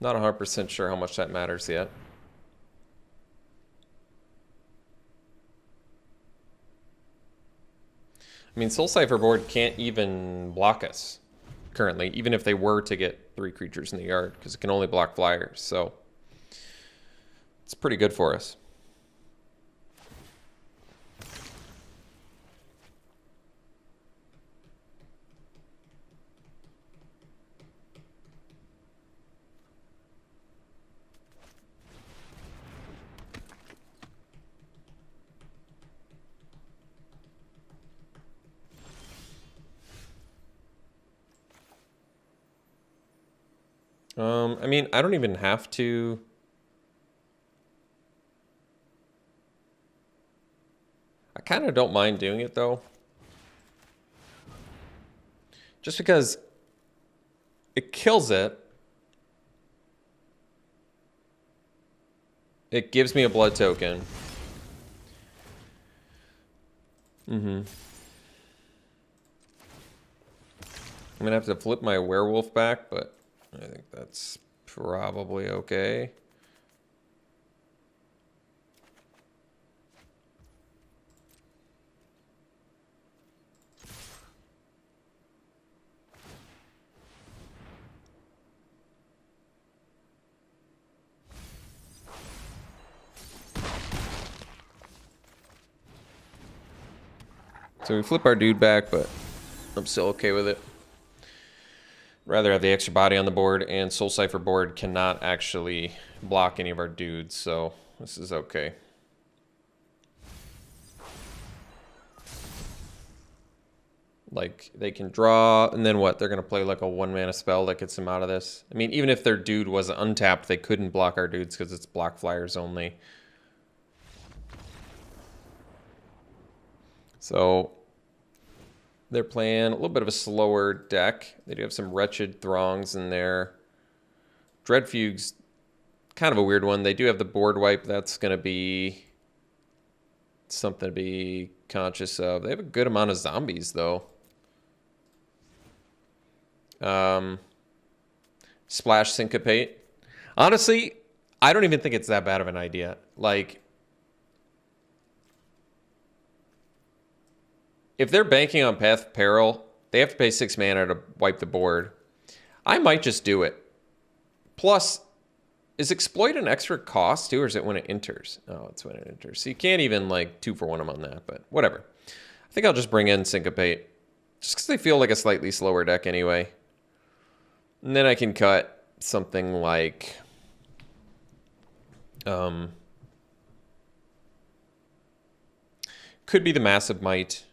Not 100% sure how much that matters yet. I mean, Soul Cipher Board can't even block us, currently, even if they were to get 3 creatures in the yard, because it can only block flyers. So it's pretty good for us. I mean, I don't even have to. I kind of don't mind doing it, though. Just because it kills it. It gives me a blood token. I'm going to have to flip my werewolf back, but I think that's probably okay. So we flip our dude back, but I'm still okay with it. Rather have the extra body on the board, and Soul Cipher board cannot actually block any of our dudes, so this is okay. Like, they can draw, and then what? They're going to play like a 1-mana spell that gets them out of this. I mean, even if their dude was untapped, they couldn't block our dudes because it's block flyers only. So they're playing a little bit of a slower deck. They do have some Wretched Throngs in there. Dreadfugue's kind of a weird one. They do have the board wipe. That's going to be something to be conscious of. They have a good amount of zombies, though. Splash Syncopate. Honestly, I don't even think it's that bad of an idea. Like, if they're banking on Path of Peril, they have to pay 6 mana to wipe the board. I might just do it. Plus, is Exploit an extra cost too, or is it when it enters? Oh, it's when it enters. So you can't even like 2-for-1 them on that, but whatever. I think I'll just bring in Syncopate. Just because they feel like a slightly slower deck anyway. And then I can cut something like... could be the Massive Might.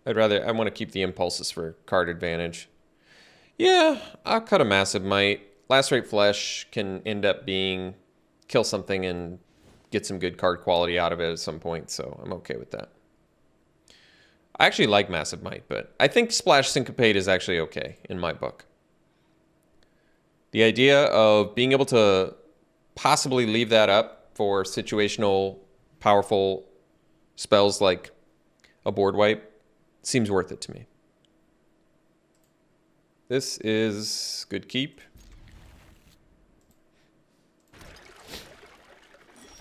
I want to keep the impulses for card advantage. Yeah, I'll cut a Massive Might. Lacerate Flesh can end up being kill something and get some good card quality out of it at some point, so I'm okay with that. I actually like Massive Might, but I think Splash Syncopate is actually okay in my book. The idea of being able to possibly leave that up for situational, powerful spells like a board wipe seems worth it to me. This is good keep.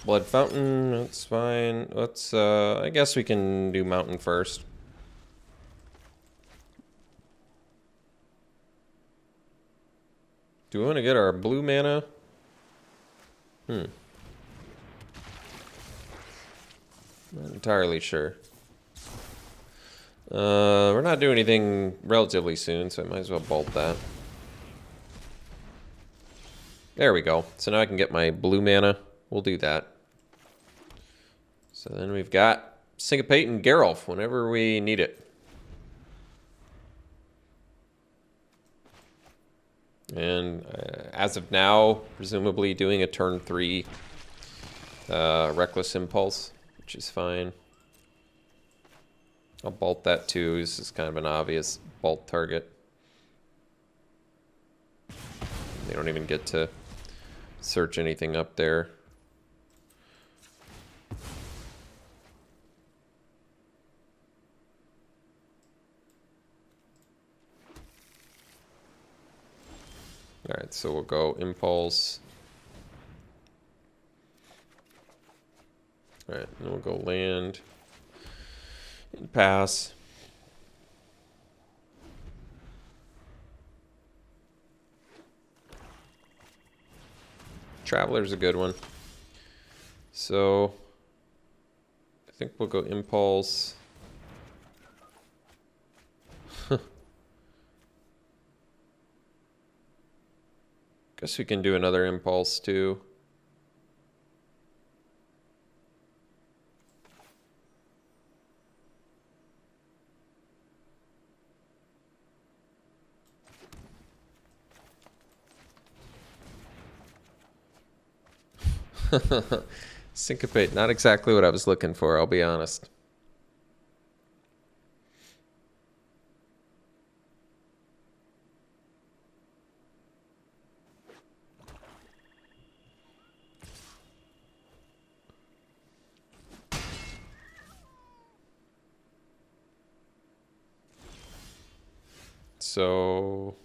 Blood Fountain, that's fine. Let's, I guess we can do Mountain first. Do we want to get our blue mana? Not entirely sure. We're not doing anything relatively soon, so I might as well bolt that. There we go. So now I can get my blue mana. We'll do that. So then we've got Syncopate and Geralf whenever we need it. And as of now, presumably doing a turn 3 Reckless Impulse, which is fine. I'll bolt that too. This is kind of an obvious bolt target. They don't even get to search anything up there. All right, so we'll go Impulse. All right, then we'll go land and pass. Traveler's a good one. So I think we'll go Impulse. Guess we can do another Impulse too. Syncopate, not exactly what I was looking for, I'll be honest. So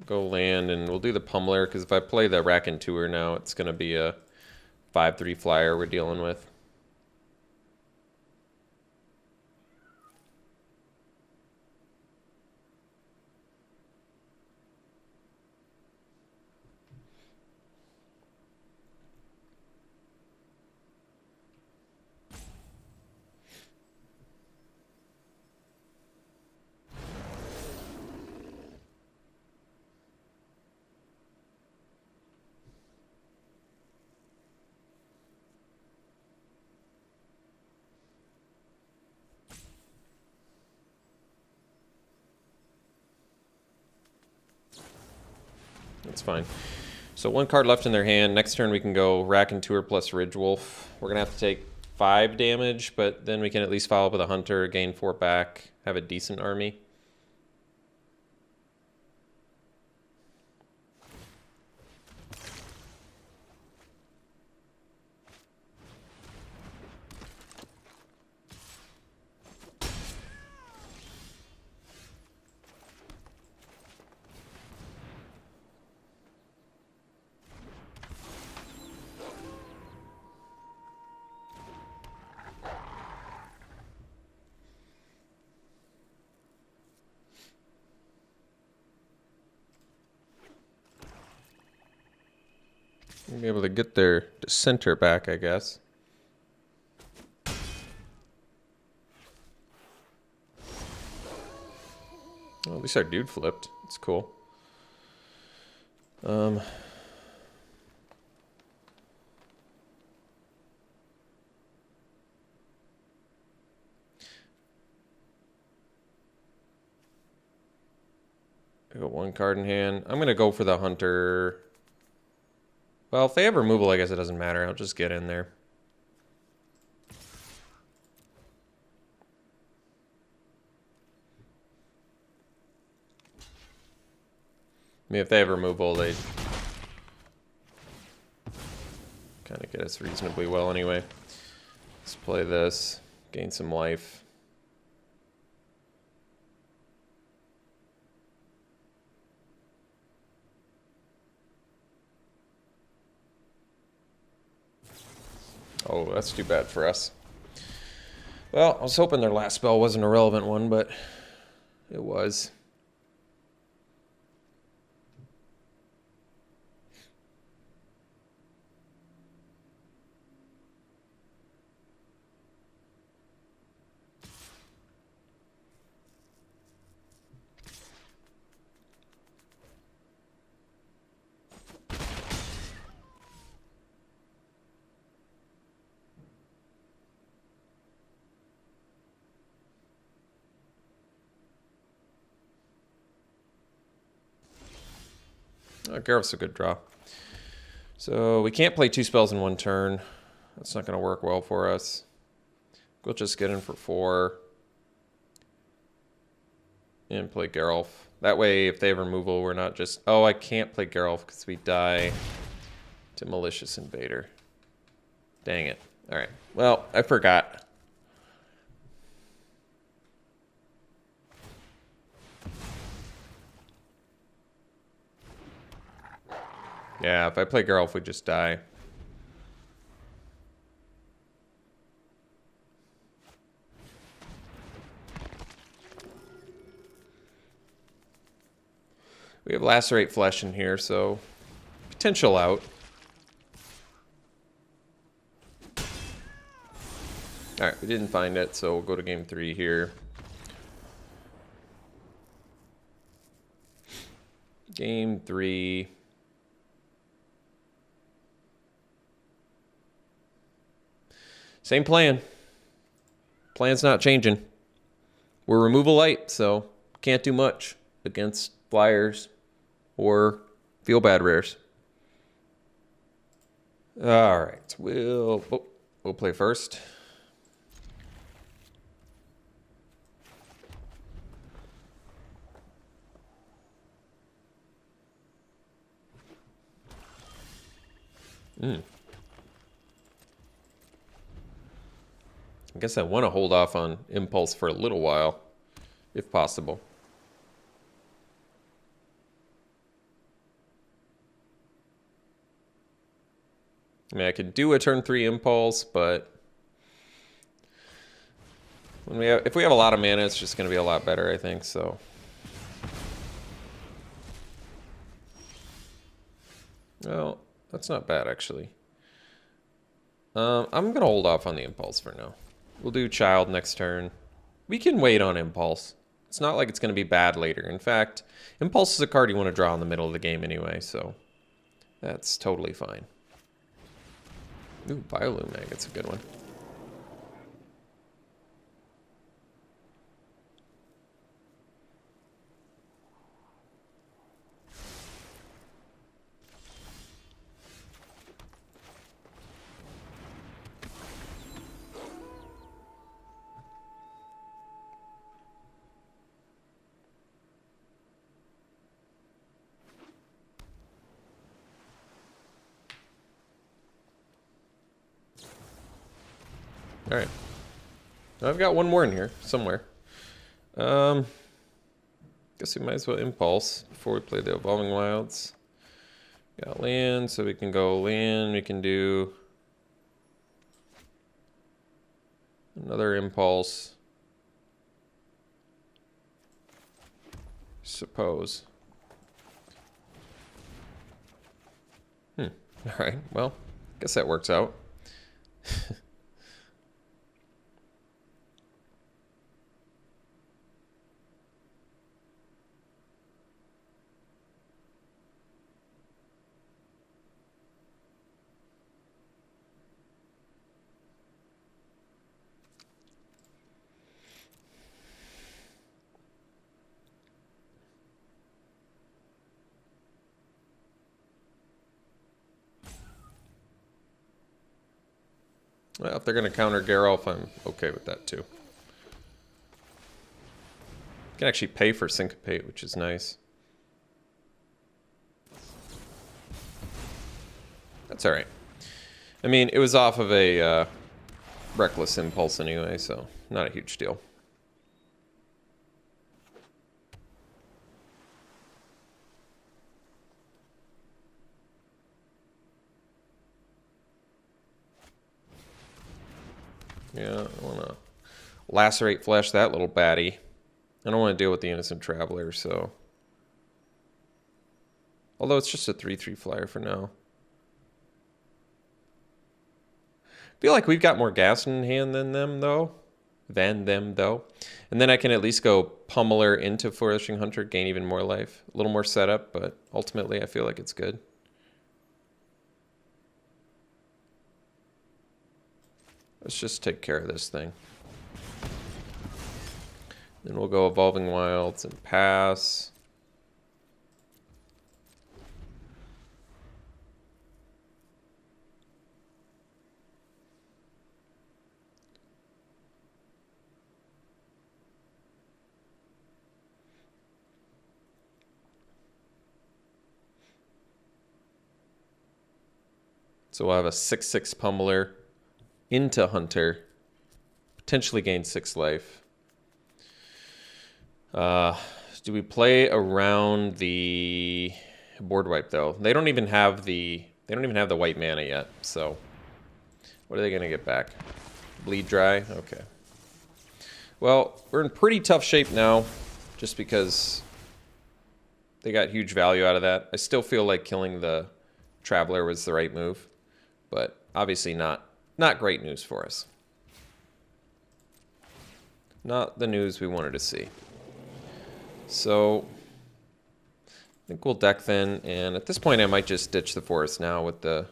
go land, and we'll do the Pummeler, because if I play the Raconteur now, it's going to be a 5/3 flyer we're dealing with. That's fine. So 1 card left in their hand. Next turn we can go Raconteur plus Ridgewolf. We're going to have to take 5 damage, but then we can at least follow up with a Hunter, gain 4 back, have a decent army. Be able to get their center back, I guess. Well, at least our dude flipped. It's cool. I got 1 card in hand. I'm gonna go for the Hunter. Well, if they have removal, I guess it doesn't matter. I'll just get in there. I mean, if they have removal, they kind of get us reasonably well anyway. Let's play this, gain some life. Oh, that's too bad for us. Well, I was hoping their last spell wasn't a relevant one, but it was. Oh, Gareth's a good draw. So we can't play 2 spells in 1 turn. That's not going to work well for us. We'll just get in for 4. And play Geralf. That way, if they have removal, we're not just... Oh, I can't play Geralf because we die to Malicious Invader. Dang it. Alright. Well, I forgot. Yeah, if I play Geralf, we just die. We have Lacerate Flesh in here, so potential out. All right, we didn't find it, so we'll go to game 3 here. Game 3. Same plan. Plan's not changing. We're removal light, so can't do much against flyers or feel bad rares. All right, we'll play first. I guess I want to hold off on Impulse for a little while, if possible. I mean, I could do a turn 3 Impulse, but if we have a lot of mana, it's just going to be a lot better, I think, so. Well, that's not bad, actually. I'm going to hold off on the Impulse for now. We'll do Child next turn. We can wait on Impulse. It's not like it's going to be bad later. In fact, Impulse is a card you want to draw in the middle of the game anyway, so that's totally fine. Ooh, Biolumag, that's a good one. All right. I've got one more in here somewhere. Guess we might as well Impulse before we play the Evolving Wilds. Got land, so we can go land. We can do another Impulse. Suppose. All right. Well, guess that works out. Well, if they're going to counter Geralf, I'm okay with that too. You can actually pay for Syncopate, which is nice. That's alright. I mean, it was off of a Reckless Impulse anyway, so not a huge deal. Yeah, I want to Lacerate Flesh that little baddie. I don't want to deal with the Innocent Traveler, so. Although it's just a 3/3 flyer for now. I feel like we've got more gas in hand than them, though. And then I can at least go Pummeler into Flourishing Hunter, gain even more life. A little more setup, but ultimately I feel like it's good. Let's just take care of this thing. Then we'll go Evolving Wilds and pass. So we'll have a 6/6 Pummeler into Hunter, potentially gain 6 life. Do we play around the board wipe though? They don't even have the white mana yet. So what are they gonna get back? Bleed Dry. Okay. Well, we're in pretty tough shape now, just because they got huge value out of that. I still feel like killing the Traveler was the right move, but obviously not great news for us. Not the news we wanted to see. So I think we'll deck thin, and at this point I might just ditch the forest now with the...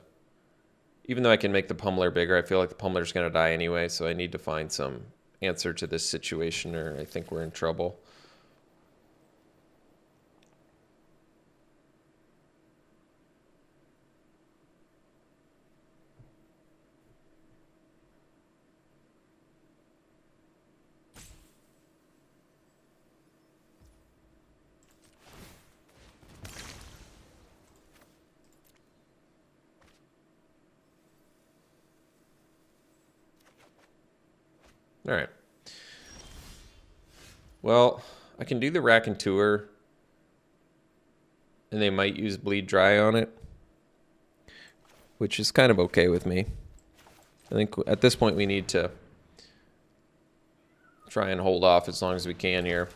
Even though I can make the pummeler bigger, I feel like the pummeler's going to die anyway, so I need to find some answer to this situation or I think we're in trouble. All right. Well, I can do the Raconteur, and they might use Bleed Dry on it, which is kind of okay with me. I think at this point we need to try and hold off as long as we can here.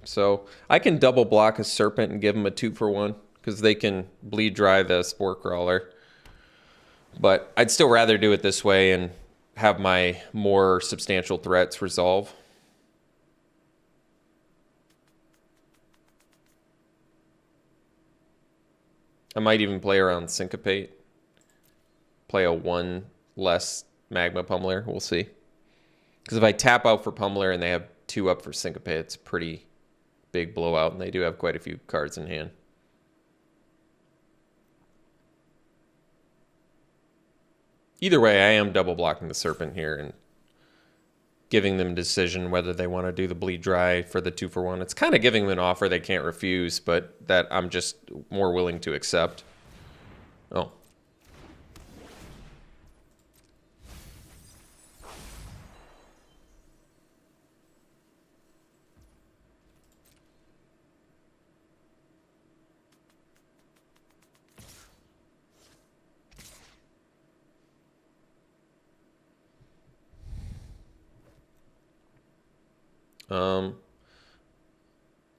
So I can double block a Serpent and give them a 2-for-1 because they can Bleed Dry the Spore Crawler. But I'd still rather do it this way and have my more substantial threats resolve. I might even play around Syncopate. Play a 1 less Magma Pummeler. We'll see. Because if I tap out for Pummeler and they have 2 up for Syncopate, it's a pretty big blowout. And they do have quite a few cards in hand. Either way, I am double blocking the Serpent here and giving them a decision whether they want to do the Bleed Dry for the 2-for-1. It's kind of giving them an offer they can't refuse, but that I'm just more willing to accept. Oh.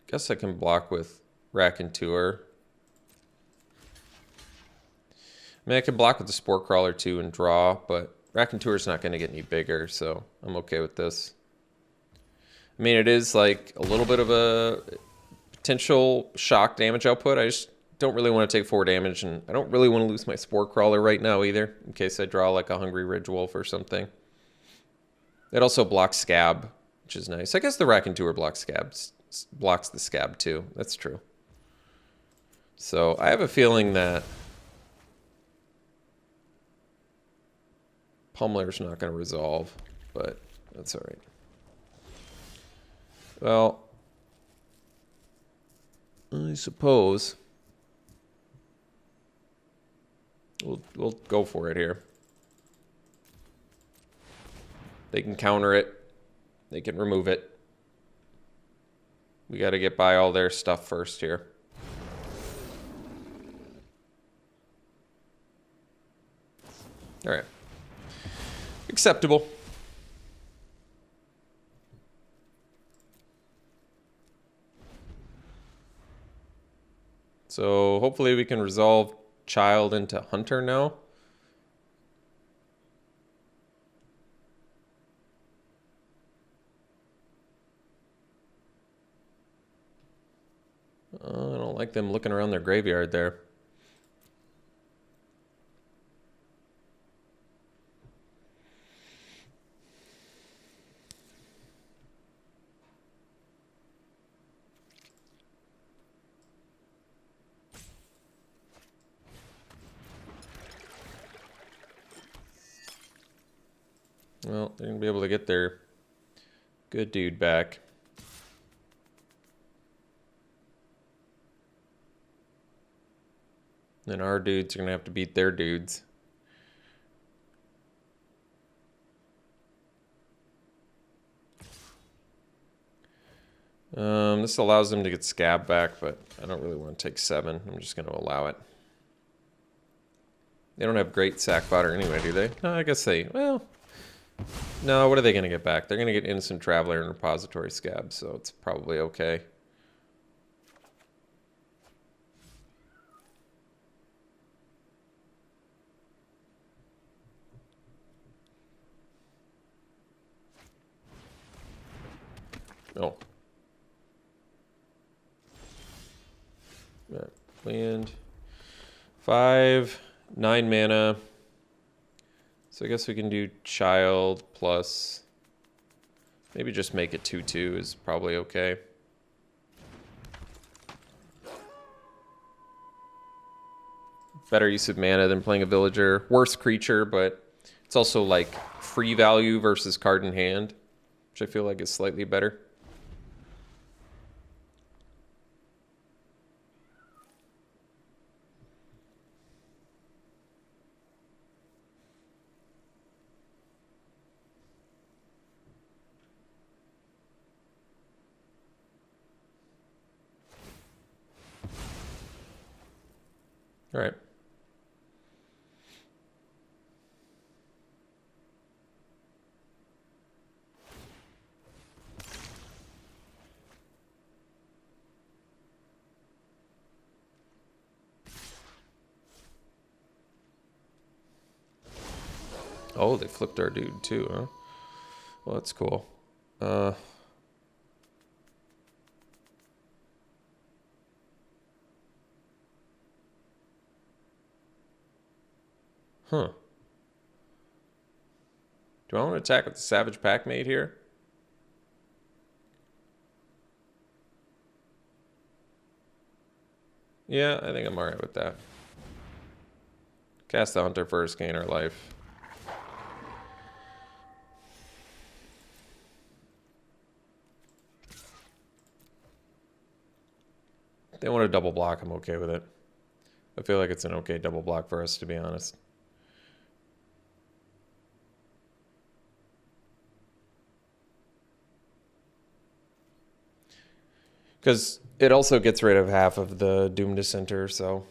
Guess I can block with Raconteur. I mean, I can block with the Spore Crawler too and draw, but Raconteur's not going to get any bigger, so I'm okay with this. I mean, it is like a little bit of a potential shock damage output. I just don't really want to take 4 damage, and I don't really want to lose my Spore Crawler right now either, in case I draw like a Hungry Ridgewolf or something. It also blocks Scab, which is nice. I guess the Raconteur blocks the Scab too. That's true. So I have a feeling that Pummeler's not going to resolve, but that's all right. Well, I suppose we'll go for it here. They can counter it. They can remove it. We got to get by all their stuff first here. All right. Acceptable. So hopefully we can resolve Child into Hunter now. I don't like them looking around their graveyard there. Well, they're going to be able to get their good dude back. Then our dudes are going to have to beat their dudes. This allows them to get Scab back, but I don't really want to take 7. I'm just going to allow it. They don't have great sack fodder anyway, do they? No, I guess they... Well... No, what are they going to get back? They're going to get Innocent Traveler and Repository Scab, so it's probably okay. Land. 5, 9 mana. So I guess we can do Child plus... Maybe just make it 2/2 is probably okay. Better use of mana than playing a villager. Worse creature, but it's also like free value versus card in hand, which I feel like is slightly better. All right. Oh, they flipped our dude too, huh? Well, that's cool. Huh. Do I want to attack with the Savage Packmate here? Yeah, I think I'm alright with that. Cast the Hunter first, gain our life. If they want to double block, I'm okay with it. I feel like it's an okay double block for us, to be honest. Because it also gets rid of half of the Doom Dissenter, so...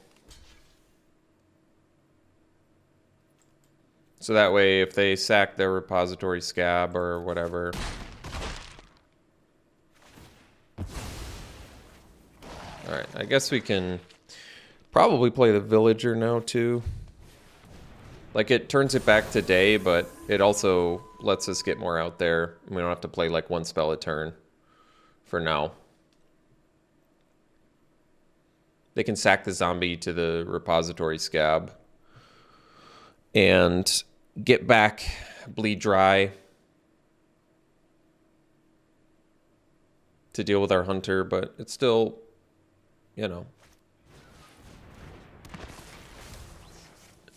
So that way, if they sack their repository scab or whatever... Alright, I guess we can probably play the Villager now, too. Like, it turns it back to day, but it also lets us get more out there. We don't have to play, like, one spell a turn for now. They can sack the zombie to the repository scab and get back Bleed Dry to deal with our hunter, but it's still, you know,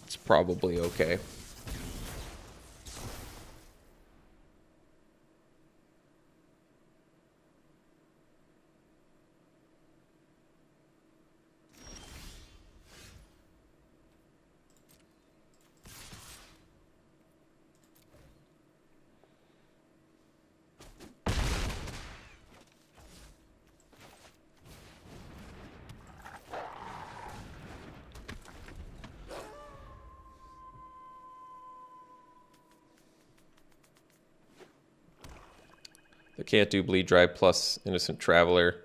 it's probably okay. They can't do Bleed Dry plus Innocent Traveler.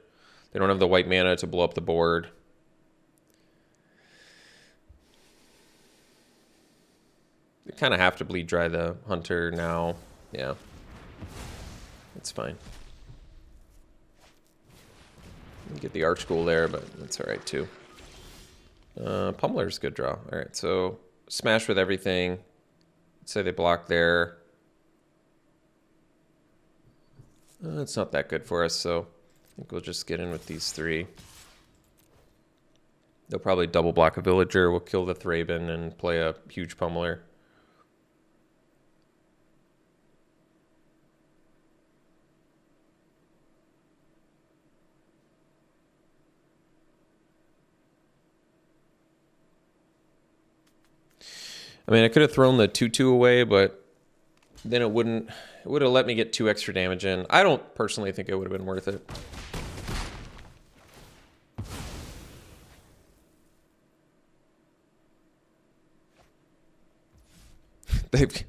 They don't have the white mana to blow up the board. They kind of have to Bleed Dry the Hunter now. Yeah. It's fine. Get the Archghoul there, but that's alright too. Pummeler's a good draw. Alright, so smash with everything. Let's say they block there. It's not that good for us, so I think we'll just get in with these three. They'll probably double block a Villager. We'll kill the Thraben and play a huge Pummeler. I mean, I could have thrown the 2/2 away, but then it would have let me get 2 extra damage in. I don't personally think it would have been worth it. They've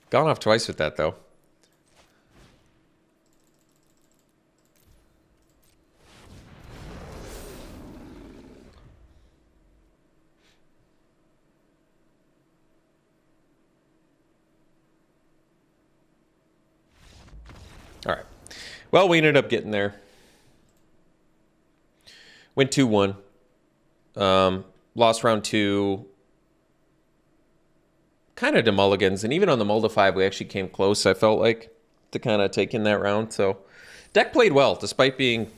gone off twice with that, though. All right. Well, we ended up getting there. Went 2-1. Lost round 2. Kind of to mulligans. And even on the mull to 5, we actually came close, I felt like, to kind of take in that round. So deck played well, despite being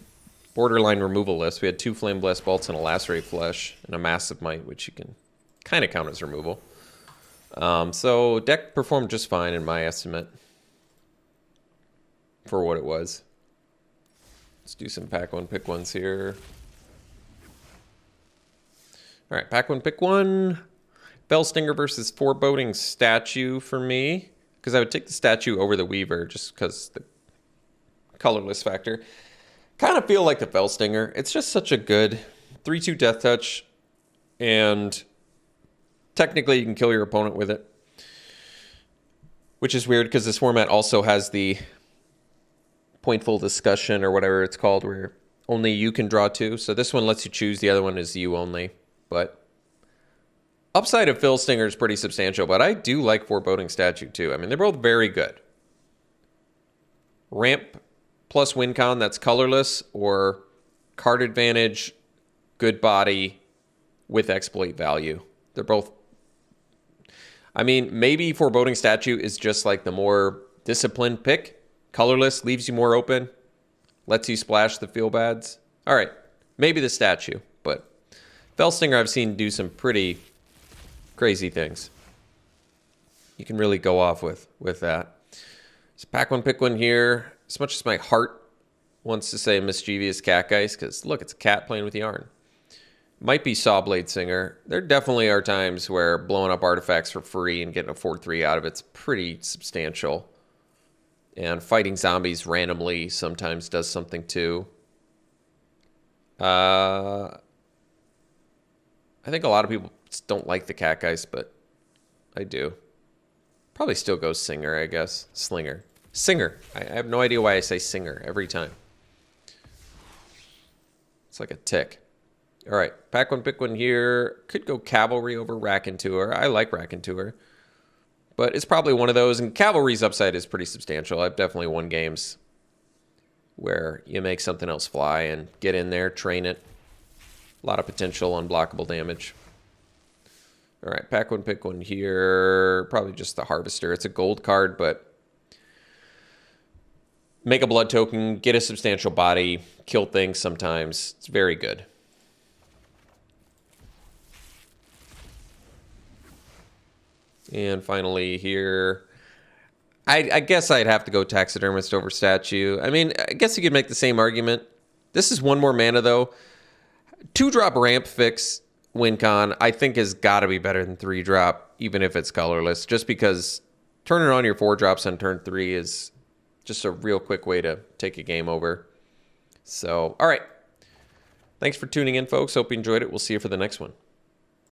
borderline removal list. We had 2 Flame Blast Bolts and a Lacerate Flesh and a Massive Might, which you can kind of count as removal. So deck performed just fine in my estimate for what it was. Let's do some pack one, pick ones here. All right, pack one, pick one. Bellstinger versus Foreboding Statue for me, because I would take the statue over the Weaver just because the colorless factor. Kind of feel like the Bellstinger. It's just such a good 3/2 Death Touch, and technically you can kill your opponent with it, which is weird because this format also has the Pointful Discussion or whatever it's called, where only you can draw 2. So this one lets you choose. The other one is you only. But upside of Phil Stinger is pretty substantial, but I do like Foreboding Statue too. I mean, they're both very good. Ramp plus win con, that's colorless, or card advantage, good body with exploit value. They're both... I mean, maybe Foreboding Statue is just like the more disciplined pick. Colorless leaves you more open, lets you splash the feel bads. All right, maybe the statue, but Fellstinger I've seen do some pretty crazy things. You can really go off with that. So pack one, pick one here. As much as my heart wants to say Mischievous Catgeist, because look, it's a cat playing with yarn. Might be Sawblade Singer. There definitely are times where blowing up artifacts for free and getting a 4/3 out of it's pretty substantial. And fighting zombies randomly sometimes does something too. I think a lot of people don't like the Catgeist, but I do. Probably still goes Singer, I guess. Slinger. Singer. I have no idea why I say Singer every time. It's like a tick. All right, pack one, pick one here. Could go Cavalry over Raconteur. I like Raconteur. But it's probably one of those, and Cavalry's upside is pretty substantial. I've definitely won games where you make something else fly and get in there, train it. A lot of potential unblockable damage. All right, pack one, pick one here. Probably just the Harvester. It's a gold card, but make a blood token, get a substantial body, kill things sometimes. It's very good. And finally here, I guess I'd have to go Taxidermist over Statue. I mean, I guess you could make the same argument. This is 1 more mana, though. 2-drop ramp fix win con, I think, has got to be better than 3-drop, even if it's colorless, just because turning on your 4-drops on turn 3 is just a real quick way to take a game over. So, all right. Thanks for tuning in, folks. Hope you enjoyed it. We'll see you for the next one.